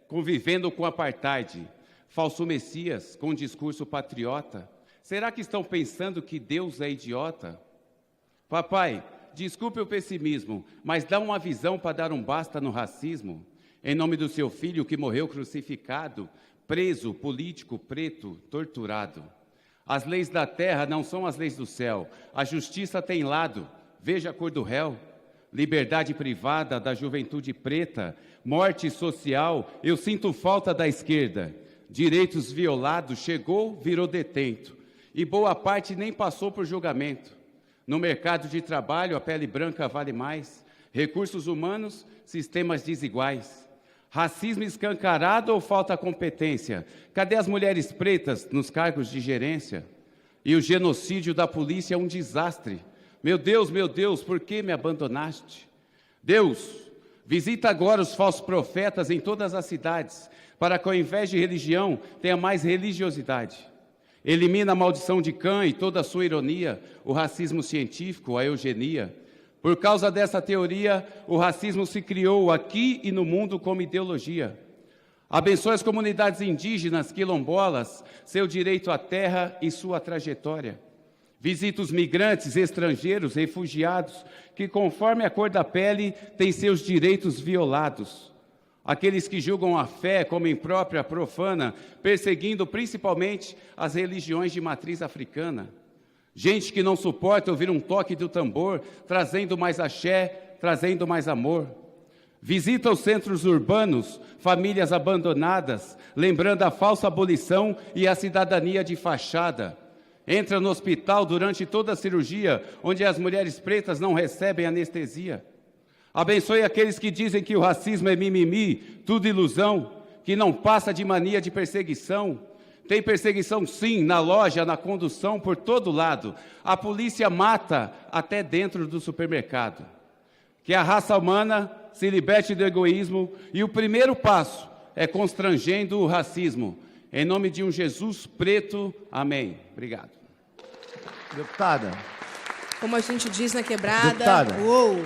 convivendo com apartheid, falso messias com discurso patriota. Será que estão pensando que Deus é idiota? Papai, desculpe o pessimismo, mas dá uma visão para dar um basta no racismo. Em nome do seu filho que morreu crucificado, preso, político, preto, torturado. As leis da terra não são as leis do céu, a justiça tem lado, veja a cor do réu. Liberdade privada da juventude preta, morte social, eu sinto falta da esquerda. Direitos violados, chegou, virou detento. E boa parte nem passou por julgamento. No mercado de trabalho, a pele branca vale mais. Recursos humanos, sistemas desiguais. Racismo escancarado ou falta competência? Cadê as mulheres pretas nos cargos de gerência? E o genocídio da polícia é um desastre. Meu Deus, por que me abandonaste? Deus, visita agora os falsos profetas em todas as cidades, para que ao invés de religião tenha mais religiosidade. Elimina a maldição de Cã e toda a sua ironia, o racismo científico, a eugenia. Por causa dessa teoria, o racismo se criou aqui e no mundo como ideologia. Abençoe as comunidades indígenas, quilombolas, seu direito à terra e sua trajetória. Visita os migrantes, estrangeiros, refugiados, que conforme a cor da pele têm seus direitos violados. Aqueles que julgam a fé como imprópria, profana, perseguindo principalmente as religiões de matriz africana. Gente que não suporta ouvir um toque do tambor, trazendo mais axé, trazendo mais amor. Visita os centros urbanos, famílias abandonadas, lembrando a falsa abolição e a cidadania de fachada. Entra no hospital durante toda a cirurgia, onde as mulheres pretas não recebem anestesia. Abençoe aqueles que dizem que o racismo é mimimi, tudo ilusão, que não passa de mania de perseguição. Tem perseguição sim, na loja, na condução, por todo lado. A polícia mata até dentro do supermercado. Que a raça humana se liberte do egoísmo e o primeiro passo é constrangendo o racismo. Em nome de um Jesus preto, amém. Obrigado. Deputada. Como a gente diz na quebrada... Deputada. Uou!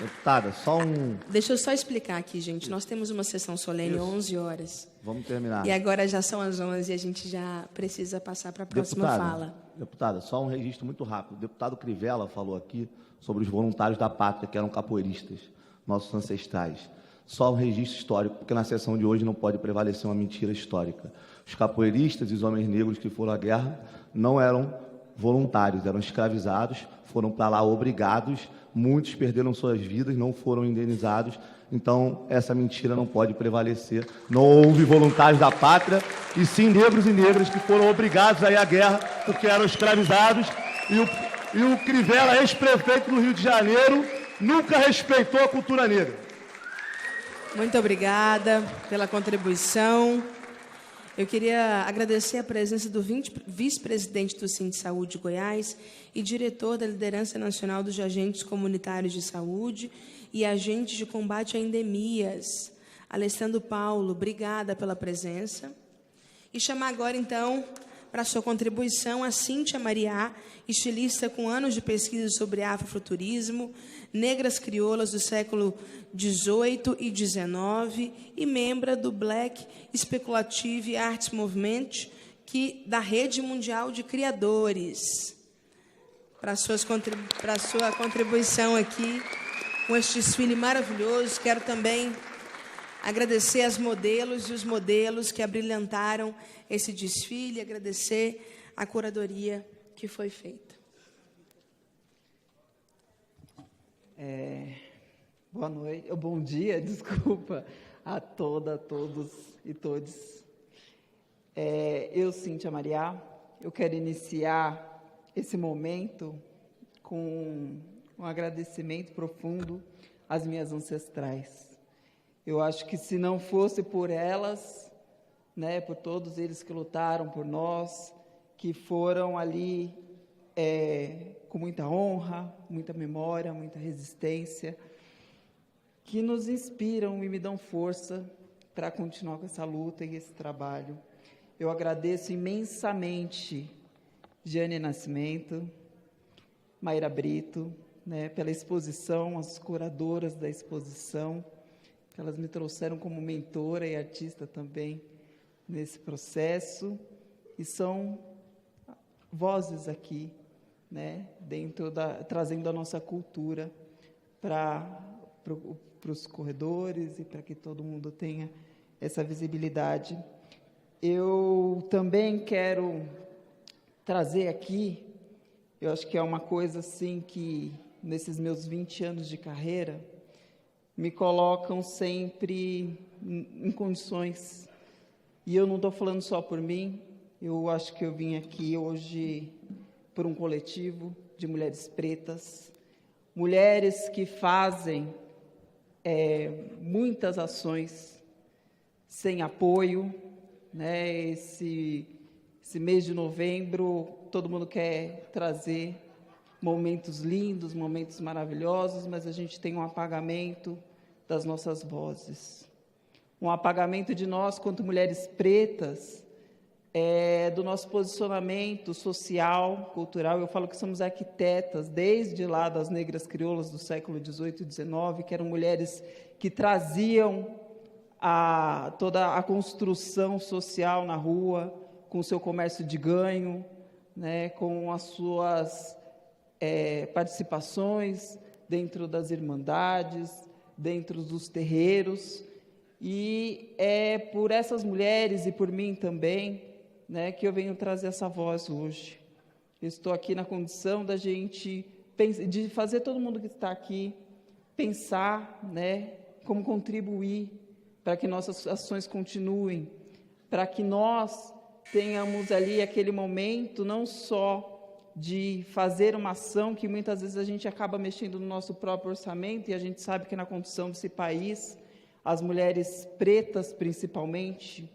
Deputada, só um... Deixa eu só explicar aqui, gente. Nós temos uma sessão solene às 11 horas. Vamos terminar. E agora já são as 11 e a gente já precisa passar para a próxima fala. Deputada, só um registro muito rápido. O deputado Crivella falou aqui sobre os voluntários da pátria, que eram capoeiristas, nossos ancestrais. Só um registro histórico, porque na sessão de hoje não pode prevalecer uma mentira histórica. Os capoeiristas e os homens negros que foram à guerra não eram voluntários, eram escravizados, foram para lá obrigados, muitos perderam suas vidas, não foram indenizados, então essa mentira não pode prevalecer. Não houve voluntários da pátria, e sim negros e negras que foram obrigados a ir à guerra porque eram escravizados, e o Crivella, ex-prefeito do Rio de Janeiro, nunca respeitou a cultura negra. Muito obrigada pela contribuição. Eu queria agradecer a presença do vice-presidente do Sindsaúde de Goiás e diretor da Liderança Nacional dos Agentes Comunitários de Saúde e Agentes de Combate a Endemias. Alessandro Paulo, obrigada pela presença. E chamar agora, então, para sua contribuição, a Cíntia Mariá, estilista com anos de pesquisa sobre afrofuturismo, negras crioulas do século XVIII e XIX e membro do Black Speculative Arts Movement, da Rede Mundial de Criadores. Para sua contribuição aqui com este desfile maravilhoso, quero também agradecer as modelos e os modelos que abrilhantaram esse desfile, agradecer a curadoria que foi feita. Boa noite, bom dia, desculpa, a todos e todes. Eu, Cíntia Mariá, eu quero iniciar esse momento com um agradecimento profundo às minhas ancestrais. Eu acho que se não fosse por elas, né, por todos eles que lutaram por nós, que foram ali com muita honra, muita memória, muita resistência, que nos inspiram e me dão força para continuar com essa luta e esse trabalho. Eu agradeço imensamente Jane Nascimento, Mayra Brito, né, pela exposição, as curadoras da exposição, que elas me trouxeram como mentora e artista também nesse processo, e são vozes aqui, né, trazendo a nossa cultura para os corredores e para que todo mundo tenha essa visibilidade. Eu também quero trazer aqui, eu acho que é uma coisa assim que, nesses meus 20 anos de carreira, me colocam sempre em condições, e eu não estou falando só por mim, eu acho que eu vim aqui hoje por um coletivo de mulheres pretas, mulheres que fazem muitas ações sem apoio, né? Esse mês de novembro, todo mundo quer trazer momentos lindos, momentos maravilhosos, mas a gente tem um apagamento das nossas vozes. Um apagamento de nós, quanto mulheres pretas, do nosso posicionamento social, cultural. Eu falo que somos arquitetas, desde lá das negras crioulas do século XVIII e XIX, que eram mulheres que traziam toda a construção social na rua, com o seu comércio de ganho, né, com as suas participações dentro das irmandades, dentro dos terreiros. E é por essas mulheres e por mim também, né, que eu venho trazer essa voz hoje. Eu estou aqui na condição da gente, de fazer todo mundo que está aqui pensar, né, como contribuir para que nossas ações continuem, para que nós tenhamos ali aquele momento não só de fazer uma ação, que muitas vezes a gente acaba mexendo no nosso próprio orçamento, e a gente sabe que na condição desse país, as mulheres pretas, principalmente,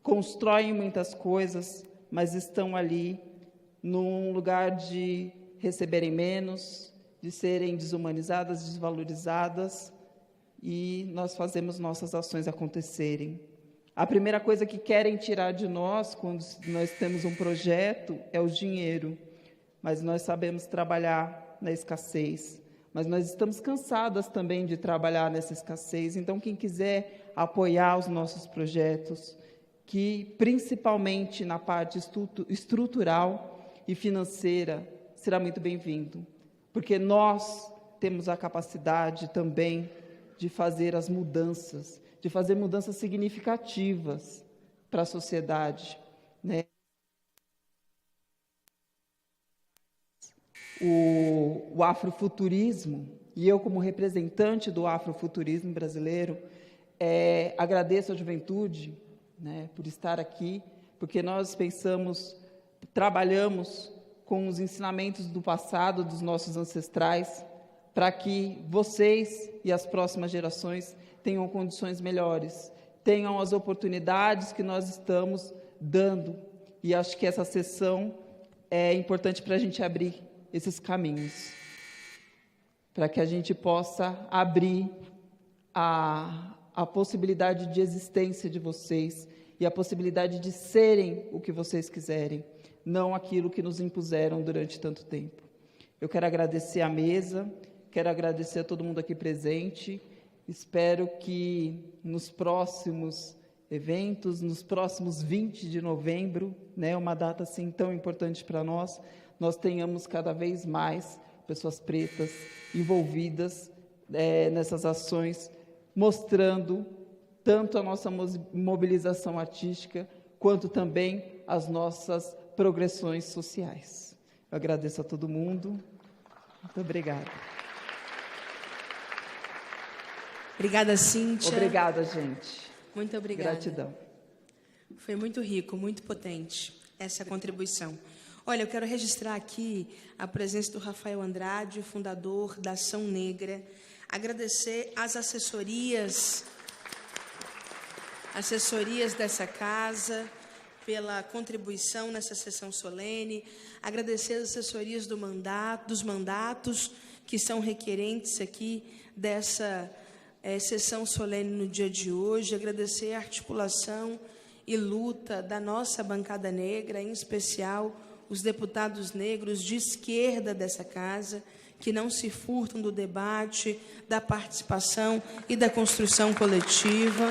constroem muitas coisas, mas estão ali num lugar de receberem menos, de serem desumanizadas, desvalorizadas, e nós fazemos nossas ações acontecerem. A primeira coisa que querem tirar de nós, quando nós temos um projeto, é o dinheiro, mas nós sabemos trabalhar na escassez, mas nós estamos cansadas também de trabalhar nessa escassez. Então, quem quiser apoiar os nossos projetos, que principalmente na parte estrutural e financeira, será muito bem-vindo, porque nós temos a capacidade também de fazer as mudanças, de fazer mudanças significativas para a sociedade, né? O afrofuturismo, e eu como representante do afrofuturismo brasileiro, agradeço à juventude, né, por estar aqui, porque nós trabalhamos com os ensinamentos do passado, dos nossos ancestrais, para que vocês e as próximas gerações tenham condições melhores, tenham as oportunidades que nós estamos dando. E acho que essa sessão é importante para a gente abrir esses caminhos, para que a gente possa abrir a possibilidade de existência de vocês e a possibilidade de serem o que vocês quiserem, não aquilo que nos impuseram durante tanto tempo. Eu quero agradecer a mesa, quero agradecer a todo mundo aqui presente. Espero que nos próximos eventos, nos próximos 20 de novembro, né, uma data assim tão importante para nós tenhamos cada vez mais pessoas pretas envolvidas nessas ações, mostrando tanto a nossa mobilização artística, quanto também as nossas progressões sociais. Eu agradeço a todo mundo. Muito obrigada. Obrigada, Cíntia. Obrigada, gente. Muito obrigada. Gratidão. Foi muito rico, muito potente essa contribuição. Olha, eu quero registrar aqui a presença do Rafael Andrade, fundador da Ação Negra, agradecer às assessorias dessa casa pela contribuição nessa sessão solene, agradecer as assessorias dos mandatos que são requerentes aqui dessa sessão solene no dia de hoje, agradecer a articulação e luta da nossa bancada negra, em especial os deputados negros de esquerda dessa casa, que não se furtam do debate, da participação e da construção coletiva.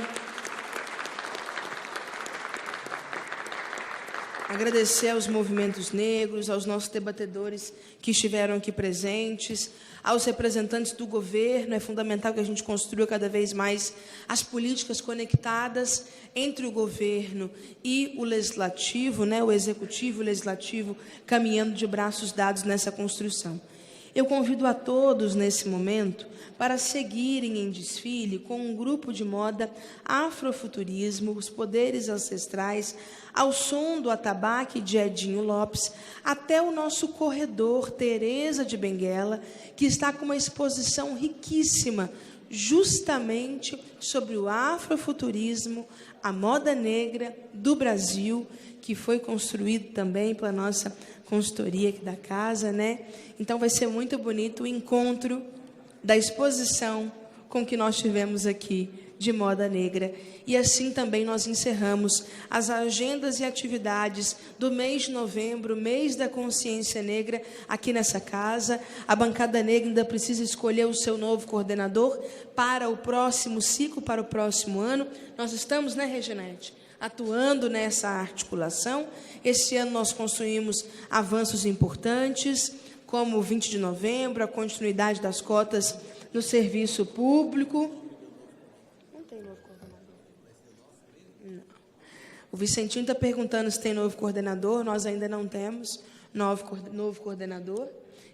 Agradecer aos movimentos negros, aos nossos debatedores que estiveram aqui presentes, aos representantes do governo. É fundamental que a gente construa cada vez mais as políticas conectadas entre o governo e o legislativo, né, o executivo e o legislativo caminhando de braços dados nessa construção. Eu convido a todos, nesse momento, para seguirem em desfile com um grupo de moda Afrofuturismo, os poderes ancestrais, ao som do atabaque de Edinho Lopes, até o nosso corredor Teresa de Benguela, que está com uma exposição riquíssima, justamente sobre o afrofuturismo, a moda negra do Brasil, que foi construído também pela nossa consultoria aqui da casa, né? Então vai ser muito bonito o encontro da exposição com que nós tivemos aqui de moda negra. E assim também nós encerramos as agendas e atividades do mês de novembro, mês da consciência negra, aqui nessa casa. A bancada negra ainda precisa escolher o seu novo coordenador para o próximo ciclo, para o próximo ano. Nós estamos, né, Reginete, atuando nessa articulação. Esse ano nós construímos avanços importantes, como o 20 de novembro, a continuidade das cotas no serviço público. Não tem novo coordenador. Não. O Vicentinho está perguntando se tem novo coordenador. Nós ainda não temos novo coordenador.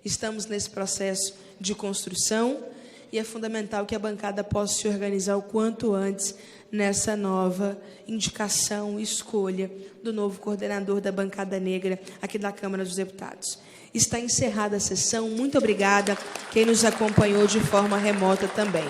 Estamos nesse processo de construção e é fundamental que a bancada possa se organizar o quanto antes nessa nova indicação e escolha do novo coordenador da bancada negra aqui da Câmara dos Deputados. Está encerrada a sessão. Muito obrigada quem nos acompanhou de forma remota também.